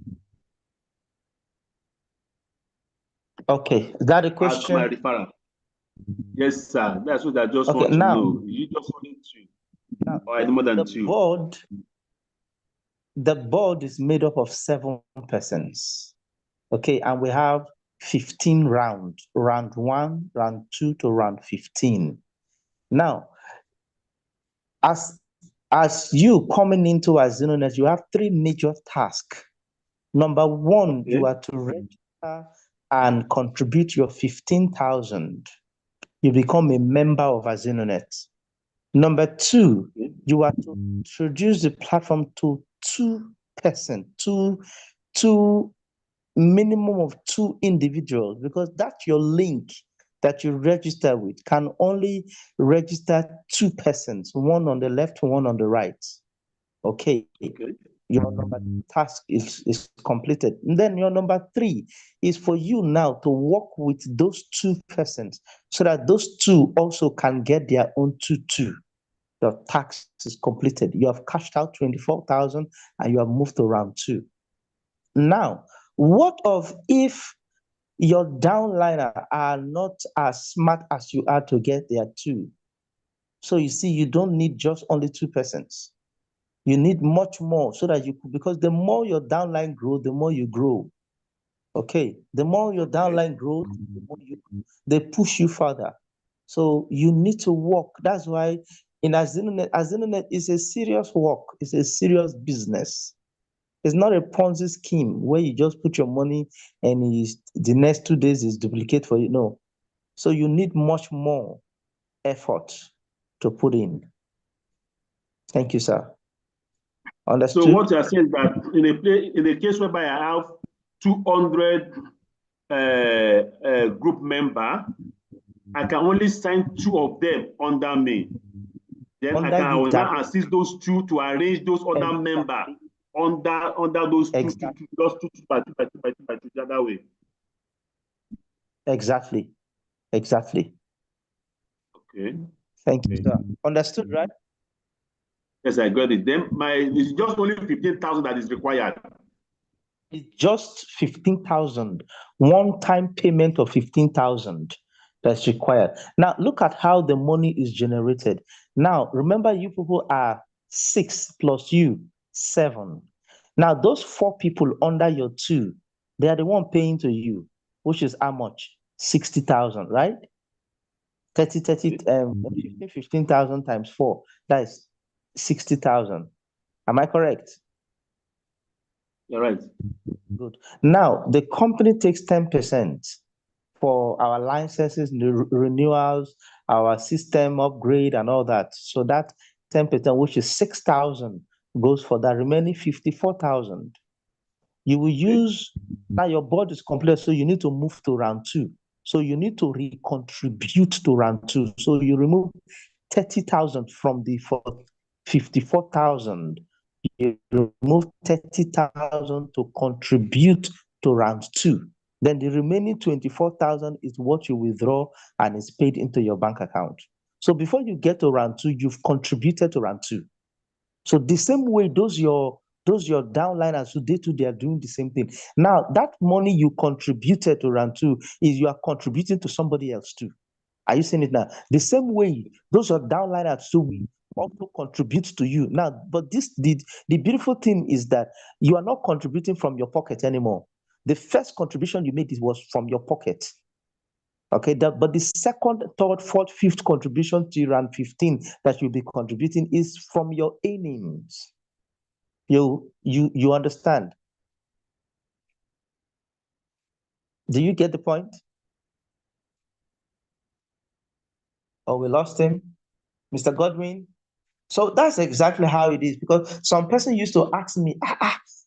Okay, is that a As my question? referral. Yes, sir. That's what I just Okay, want to now, know. Is it just only 2, or I need more than 2? The board is made up of 7 persons. Okay, and we have 15 rounds, round 1, round 2 to round 15. Now, as you coming into AZINONET, you have 3 major tasks. Number 1, you are to register and contribute your 15,000. You become a member of AZINONET. Number 2, you are to introduce the platform to 2 persons, two minimum of 2 individuals, because that's your link that you register with can only register 2 persons, one on the left, one on the right. Okay. Your number task is completed. And then your number 3 is for you now to work with those 2 persons so that those 2 also can get their own 2. Your tax is completed. You have cashed out 24,000 and you have moved to round 2. Now, what of if your downliner are not as smart as you are to get their 2? So you see, you don't need just only 2 persons. You need much more so that because the more your downline grows, the more you grow. Okay, the more your downline grows, the more they push you further. So you need to work. That's why in AZINONET is a serious work. It's a serious business. It's not a Ponzi scheme where you just put your money and the next 2 days is duplicate for you. No. So you need much more effort to put in. Thank you, sir. Understood? So what you are saying is that in a case whereby I have 200 group member, I can only sign 2 of them under me. Then I can now assist those 2 to arrange those other members under those 2, just 2 by 2 the other way. Exactly. Okay. Thank you, sir. Understood, right? Yes, I got it. Then it's just only 15,000 that is required. It's just 15,000. One-time payment of 15,000 that's required. Now look at how the money is generated. Now remember, you people are 6 plus you 7. Now those 4 people under your 2, they are the one paying to you, which is how much? 60,000, right? 15,000 times 4, that is 60,000. Am I correct? You're right. Good. Now, the company takes 10% for our licenses, renewals, our system upgrade, and all that. So that 10%, which is 6,000, goes for that remaining 54,000. You will use, now your board is complete, so you need to move to round 2. So you need to recontribute to round 2. So you remove 30,000 from the 54,000. You remove 30,000 to contribute to round 2. Then the remaining 24,000 is what you withdraw and is paid into your bank account. So before you get to round 2, you've contributed to round 2. So the same way, those your downliners who they are doing the same thing. Now that money you contributed to round 2 is you are contributing to somebody else too. Are you seeing it now? The same way, those are downliners too will also contribute to you. Now, but the beautiful thing is that you are not contributing from your pocket anymore. The first contribution you made was from your pocket. Okay, but the second, third, fourth, fifth contribution to round 15 that you'll be contributing is from your earnings. You understand? Do you get the point? Oh, we lost him. Mr. Godwin? So that's exactly how it is, because some person used to ask me,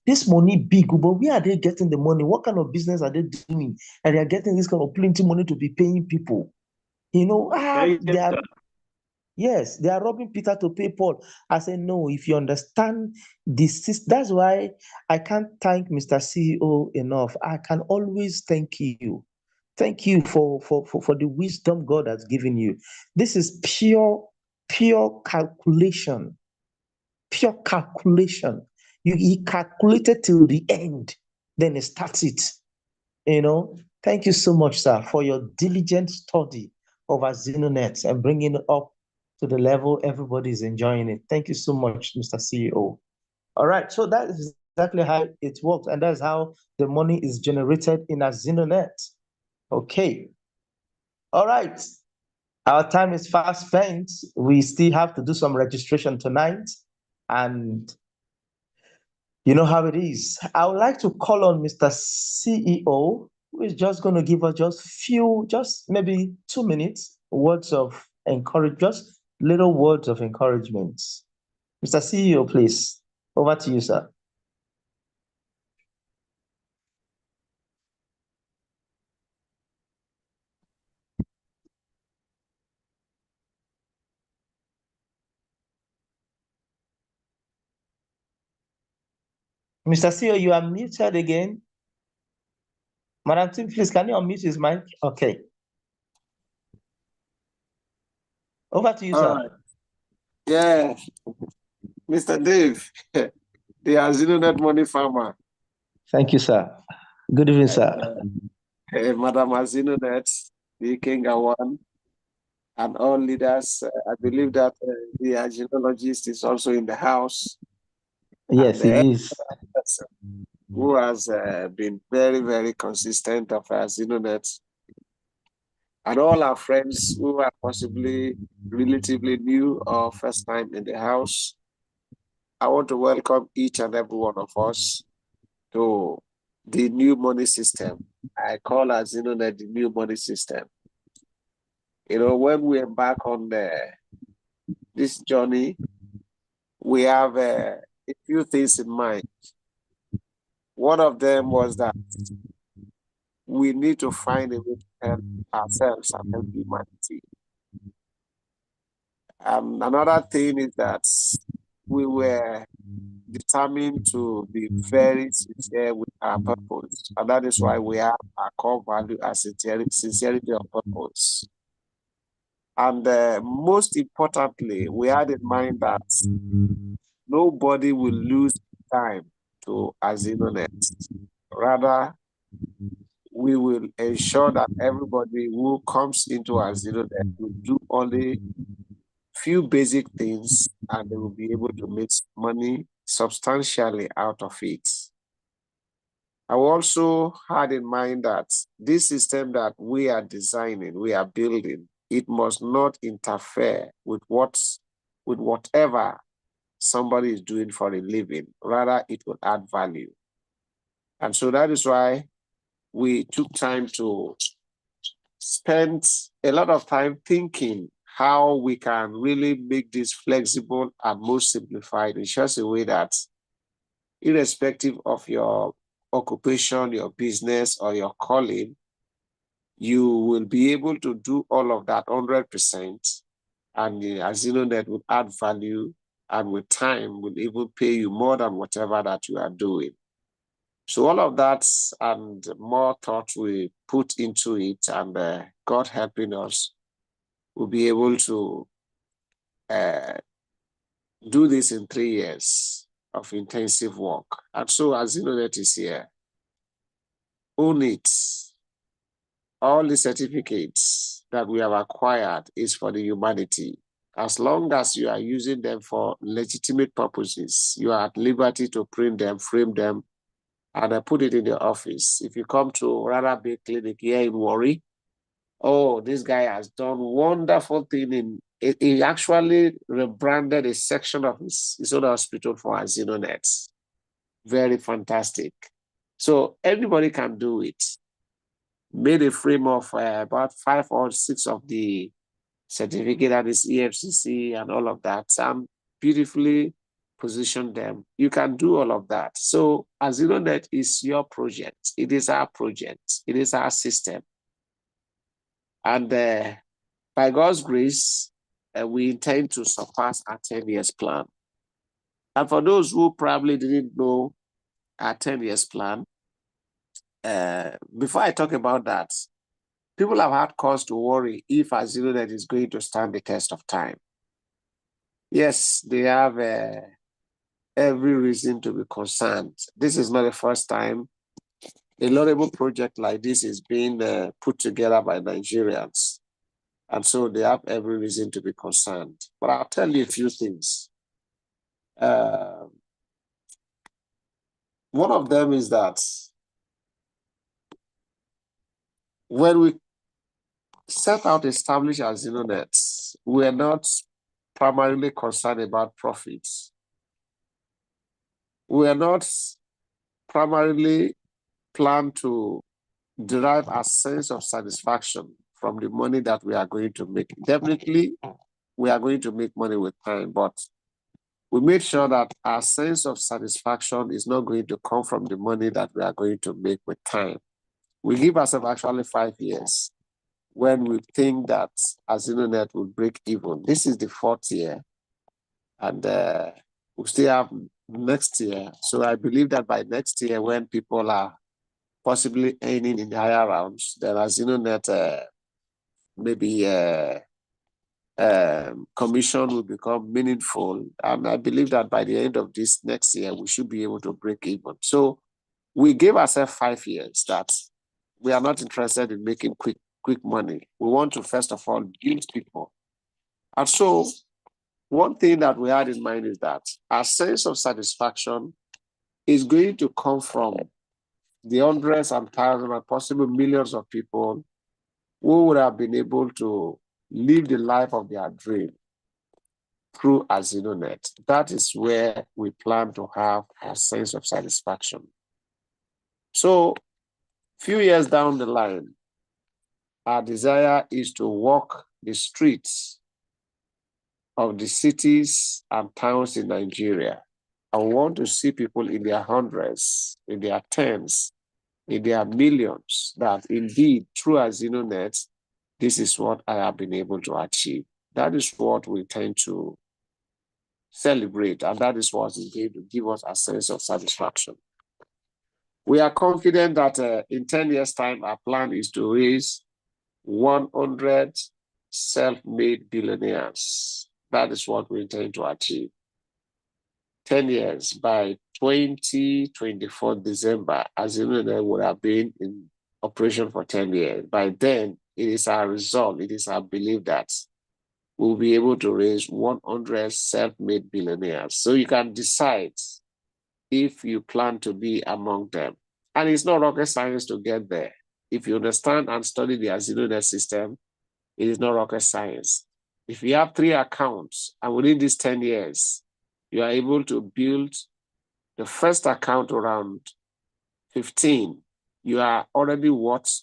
this money big, but where are they getting the money? What kind of business are they doing? And they're getting this kind of plenty money to be paying people. You know, they are, yes, they are robbing Peter to pay Paul. I say, no, if you understand this, that's why I can't thank Mr. CEO enough. I can always thank you. Thank you for the wisdom God has given you. This is pure calculation. Pure calculation. He calculated till the end, then he starts it. Thank you so much, sir, for your diligent study of AZINONET and bringing it up to the level everybody is enjoying it. Thank you so much, Mr. CEO. All right, so that is exactly how it works, and that's how the money is generated in AZINONET. Okay. All right. Our time is fast spent. We still have to do some registration tonight, and you know how it is. I would like to call on Mr. CEO, who is just going to give us just maybe 2 minutes, words of encouragement, just little words of encouragement. Mr. CEO, please, over to you, sir. Mr. CEO, you are muted again. Madam Tim, please, can you unmute his mic? Okay. Over to you, sir. Right. Yeah, Mr. Dave, the AZINONET money farmer. Thank you, sir. Good evening, sir. Madam AZINONET, the King Awan, and all leaders. I believe that the aginologist is also in the house. Yes, he is. Who has been very, very consistent of AZINONET. And all our friends who are possibly relatively new or first time in the house. I want to welcome each and every one of us to the new money system. I call AZINONET the new money system. When we embark on this journey, we have a few things in mind. One of them was that we need to find a way to help ourselves and help humanity. Another thing is that we were determined to be very sincere with our purpose. And that is why we have our core value as sincerity of purpose. And most importantly, we had in mind that nobody will lose time to AZINONET. Rather, we will ensure that everybody who comes into AZINONET will do only few basic things and they will be able to make money substantially out of it. I also had in mind that this system that we are designing, we are building, it must not interfere with whatever somebody is doing for a living. Rather, it will add value. And so that is why we took time to spend a lot of time thinking how we can really make this flexible and most simplified in such a way that irrespective of your occupation, your business, or your calling, you will be able to do all of that 100%. And the AZINONET will add value, and with time will even pay you more than whatever that you are doing. So all of that and more thought we put into it, and God helping us, we'll be able to do this in 3 years of intensive work. And so AZINONET is here. Own it. All the certificates that we have acquired is for the humanity. As long as you are using them for legitimate purposes, you are at liberty to print them, frame them, and put it in the office. If you come to Rara Bay Clinic here in Warri, oh, this guy has done wonderful thing. He actually rebranded a section of his own hospital for AZINONET. Very fantastic. So everybody can do it. Made a frame of about 5 or 6 of the certificate that is EFCC and all of that. beautifully position them. You can do all of that. So AZINONET is your project. It is our project. It is our system. And by God's grace, we intend to surpass our 10 years plan. And for those who probably didn't know our 10 years plan, before I talk about that, people have had cause to worry if AZINONET is going to stand the test of time. Yes, they have every reason to be concerned. This is not the first time a laudable project like this is being put together by Nigerians. And so they have every reason to be concerned. But I'll tell you a few things. One of them is that when we set out to establish AZINONET, we are not primarily concerned about profits. We are not primarily planned to derive a sense of satisfaction from the money that we are going to make. Definitely, we are going to make money with time, but we made sure that our sense of satisfaction is not going to come from the money that we are going to make with time. We give ourselves actually 5 years when we think that AZINONET will break even. This is the 4th year, and we still have next year. So I believe that by next year, when people are possibly earning in the higher rounds, then AZINONET maybe commission will become meaningful. And I believe that by the end of this next year, we should be able to break even. So we gave ourselves 5 years that we are not interested in making quick money. We want to, first of all, build people. And so one thing that we had in mind is that our sense of satisfaction is going to come from the hundreds and thousands and possible millions of people who would have been able to live the life of their dream through AZINONET. That is where we plan to have a sense of satisfaction. So, few years down the line, our desire is to walk the streets of the cities and towns in Nigeria. I want to see people in their hundreds, in their tens, in their millions, that indeed, through AZINONET, this is what I have been able to achieve. That is what we tend to celebrate, and that is what is going to give us a sense of satisfaction. We are confident that in 10 years' time, our plan is to raise 100 self-made billionaires. That is what we intend to achieve. 10 years, by 2024 December, AZINONET would have been in operation for 10 years. By then, it is our resolve, it is our belief that we'll be able to raise 100 self-made billionaires. So you can decide if you plan to be among them. And it's not rocket science to get there. If you understand and study the AZINONET system, it is not rocket science. If you have 3 accounts and within these 10 years, you are able to build the first account around 15, you are already worth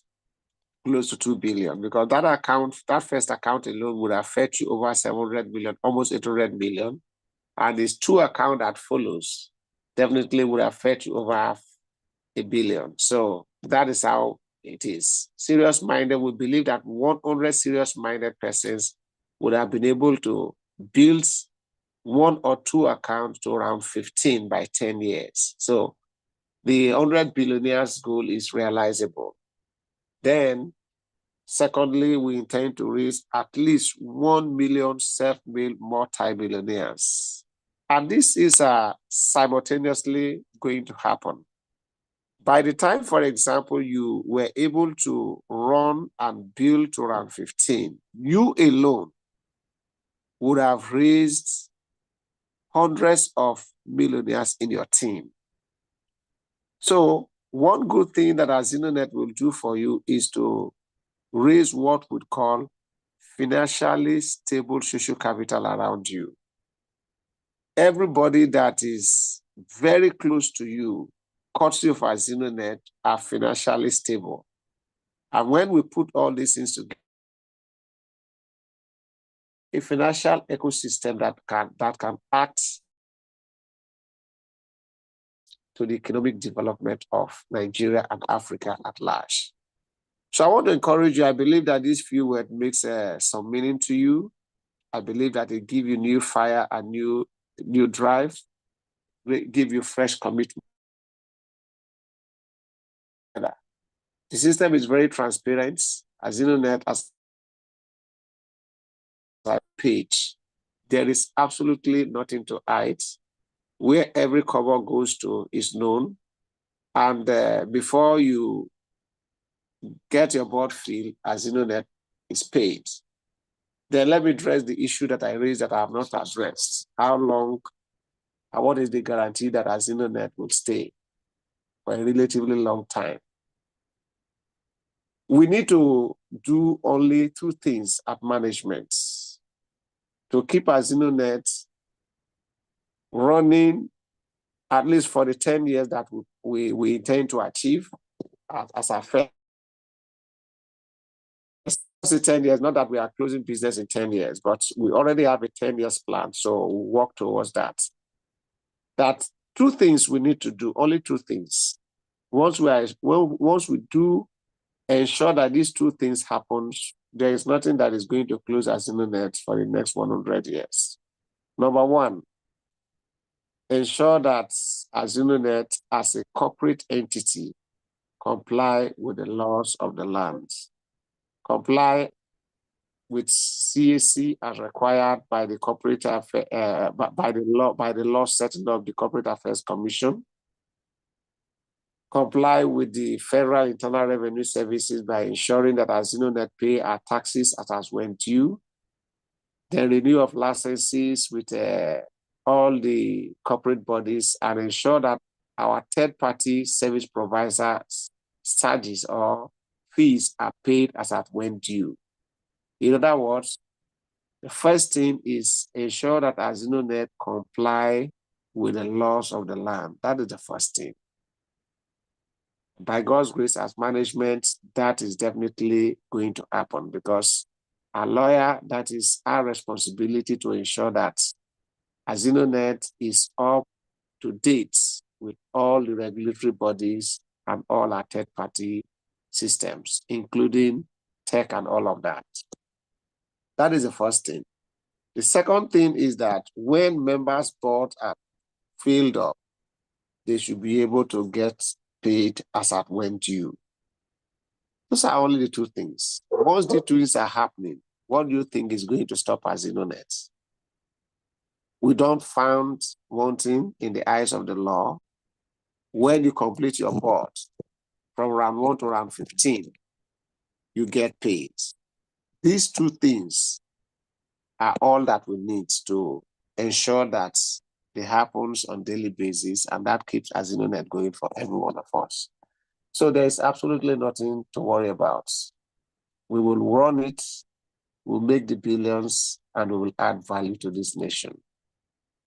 close to 2 billion, because that account, that first account alone would have fetched you over 700 million, almost 800 million. And these 2 accounts that follows definitely would have fetched you over $1 billion. So that is how it is. Serious-minded, we believe that 100 serious-minded persons would have been able to build 1 or 2 accounts to around 15 by 10 years. So the 100 billionaires goal is realizable. Then, secondly, we intend to raise at least 1 million self-made multi-millionaires. And this is simultaneously going to happen. By the time, for example, you were able to run and build to around 15, you alone would have raised hundreds of millionaires in your team. So one good thing that AZINONET will do for you is to raise what we call financially stable social capital around you. Everybody that is very close to you, courtesy of AZINONET, are financially stable. And when we put all these things together, a financial ecosystem that can act to the economic development of Nigeria and Africa at large. So I want to encourage you. I believe that this few words makes some meaning to you. I believe that it give you new fire and new drive, give you fresh commitment. The system is very transparent. AZINONET as a page, there is absolutely nothing to hide. Where every cover goes to is known. And before you get your board filled, AZINONET is paid. Then let me address the issue that I raised that I have not addressed. How long and what is the guarantee that AZINONET will stay for a relatively long time? We need to do only two things at management to keep AZINONET running at least for the 10 years that we intend to achieve as a firm. Say 10 years, not that we are closing business in 10 years, but we already have a 10 years plan. So we'll work towards that. That two things we need to do, only two things. Once we do ensure that these two things happen, there is nothing that is going to close AZINONET for the next 100 years. Number one, ensure that AZINONET as a corporate entity comply with the laws of the land, comply with CAC as required by the corporate by the law setting up the Corporate Affairs Commission, comply with the Federal Internal Revenue Services by ensuring that AZINONET pay our taxes as when due, then renew of licenses with all the corporate bodies, and ensure that our third-party service providers' charges or fees are paid as at when due. In other words, the first thing is ensure that AZINONET comply with the laws of the land. That is the first thing. By God's grace, as management, that is definitely going to happen, because a lawyer, that is our responsibility to ensure that AZINONET is up to date with all the regulatory bodies and all our third-party systems, including tech and all of that. That is the first thing. The second thing is that when members' board are filled up, they should be able to get paid as at when due. Those are only the two things. Once the two things are happening, what do you think is going to stop AZINONET? We don't find wanting in the eyes of the law. When you complete your board from round 1 to round 15, you get paid. These two things are all that we need to ensure that it happens on a daily basis, and that keeps AZINONET going for every one of us. So there's absolutely nothing to worry about. We will run it, we'll make the billions, and we will add value to this nation.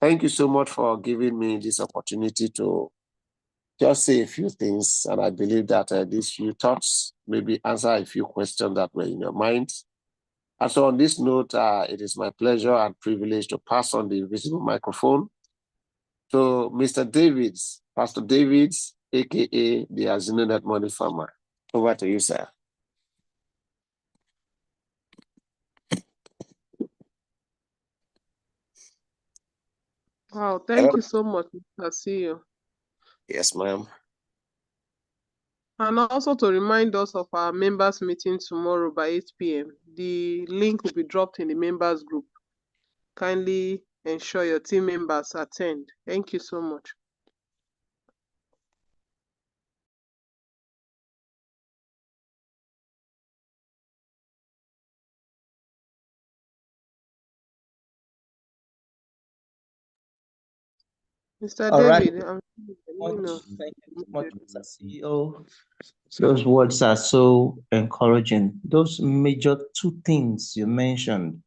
Thank you so much for giving me this opportunity to just say a few things, and I believe that these few thoughts maybe answer a few questions that were in your mind. And so on this note, it is my pleasure and privilege to pass on the invisible microphone to Mr. Davids, Pastor Davids, aka the AZINONET Money Farmer. Over to you, sir. Wow, thank you so much, Mr. CEO. Yes, ma'am. And also to remind us of our members meeting tomorrow by 8 p.m. The link will be dropped in the members group. Kindly ensure your team members attend. Thank you so much. Mr. All right. David, Thank you so much, Mr. CEO. Those words are so encouraging. Those major two things you mentioned,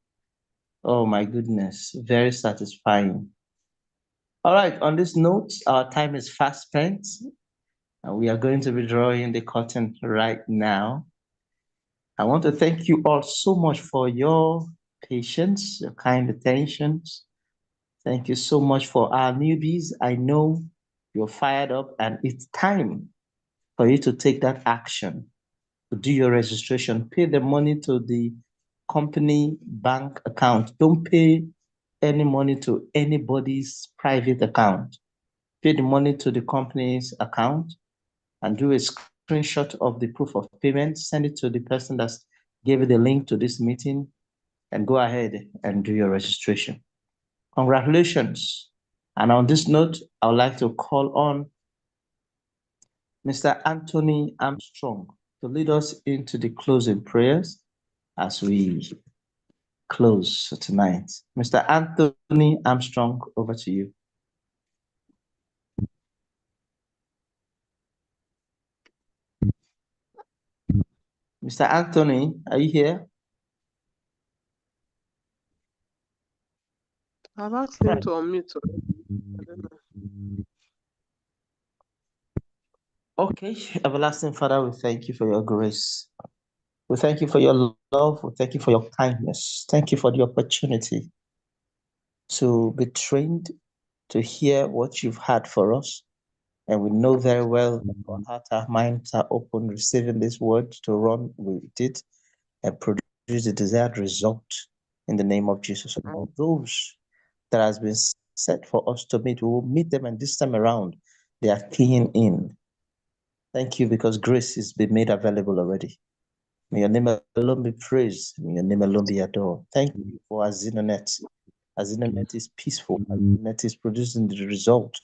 oh my goodness, very satisfying. All right, on this note, our time is fast spent, and we are going to be drawing the curtain right now. I want to thank you all so much for your patience, your kind attentions. Thank you so much for our newbies. I know you're fired up and it's time for you to take that action, to do your registration. Pay the money to the company bank account. Don't pay any money to anybody's private account. Pay the money to the company's account and do a screenshot of the proof of payment. Send it to the person that gave you the link to this meeting and go ahead and do your registration. Congratulations. And on this note, I would like to call on Mr. Anthony Armstrong to lead us into the closing prayers as we close tonight. Mr. Anthony Armstrong, over to you. Mr. Anthony, are you here? I've asked him to unmute. I don't know. Okay, everlasting Father, we thank you for your grace. We thank you for your love. We thank you for your kindness. Thank you for the opportunity to be trained, to hear what you've had for us. And we know very well that our hearts, our minds are open, receiving this word to run with it and produce the desired result in the name of Jesus. All those that has been set for us to meet, we will meet them, and this time around, they are keying in. Thank you, because grace is being made available already. May your name alone be praised. May your name alone be adored. Thank you for AZINONET. AZINONET is peaceful. AZINONET is producing the result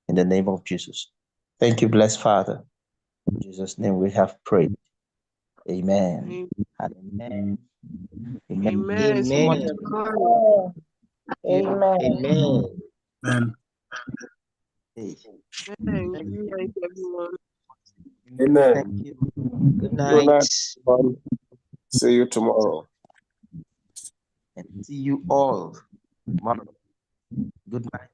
in the name of Jesus. Thank you, blessed Father. In Jesus' name we have prayed. Amen. Amen. Amen. Amen. So much Amen. Amen. Amen. Amen. Thank you, everyone. Amen. Thank you. Good Good night. night, everyone. See you tomorrow. And see you all tomorrow. Good night.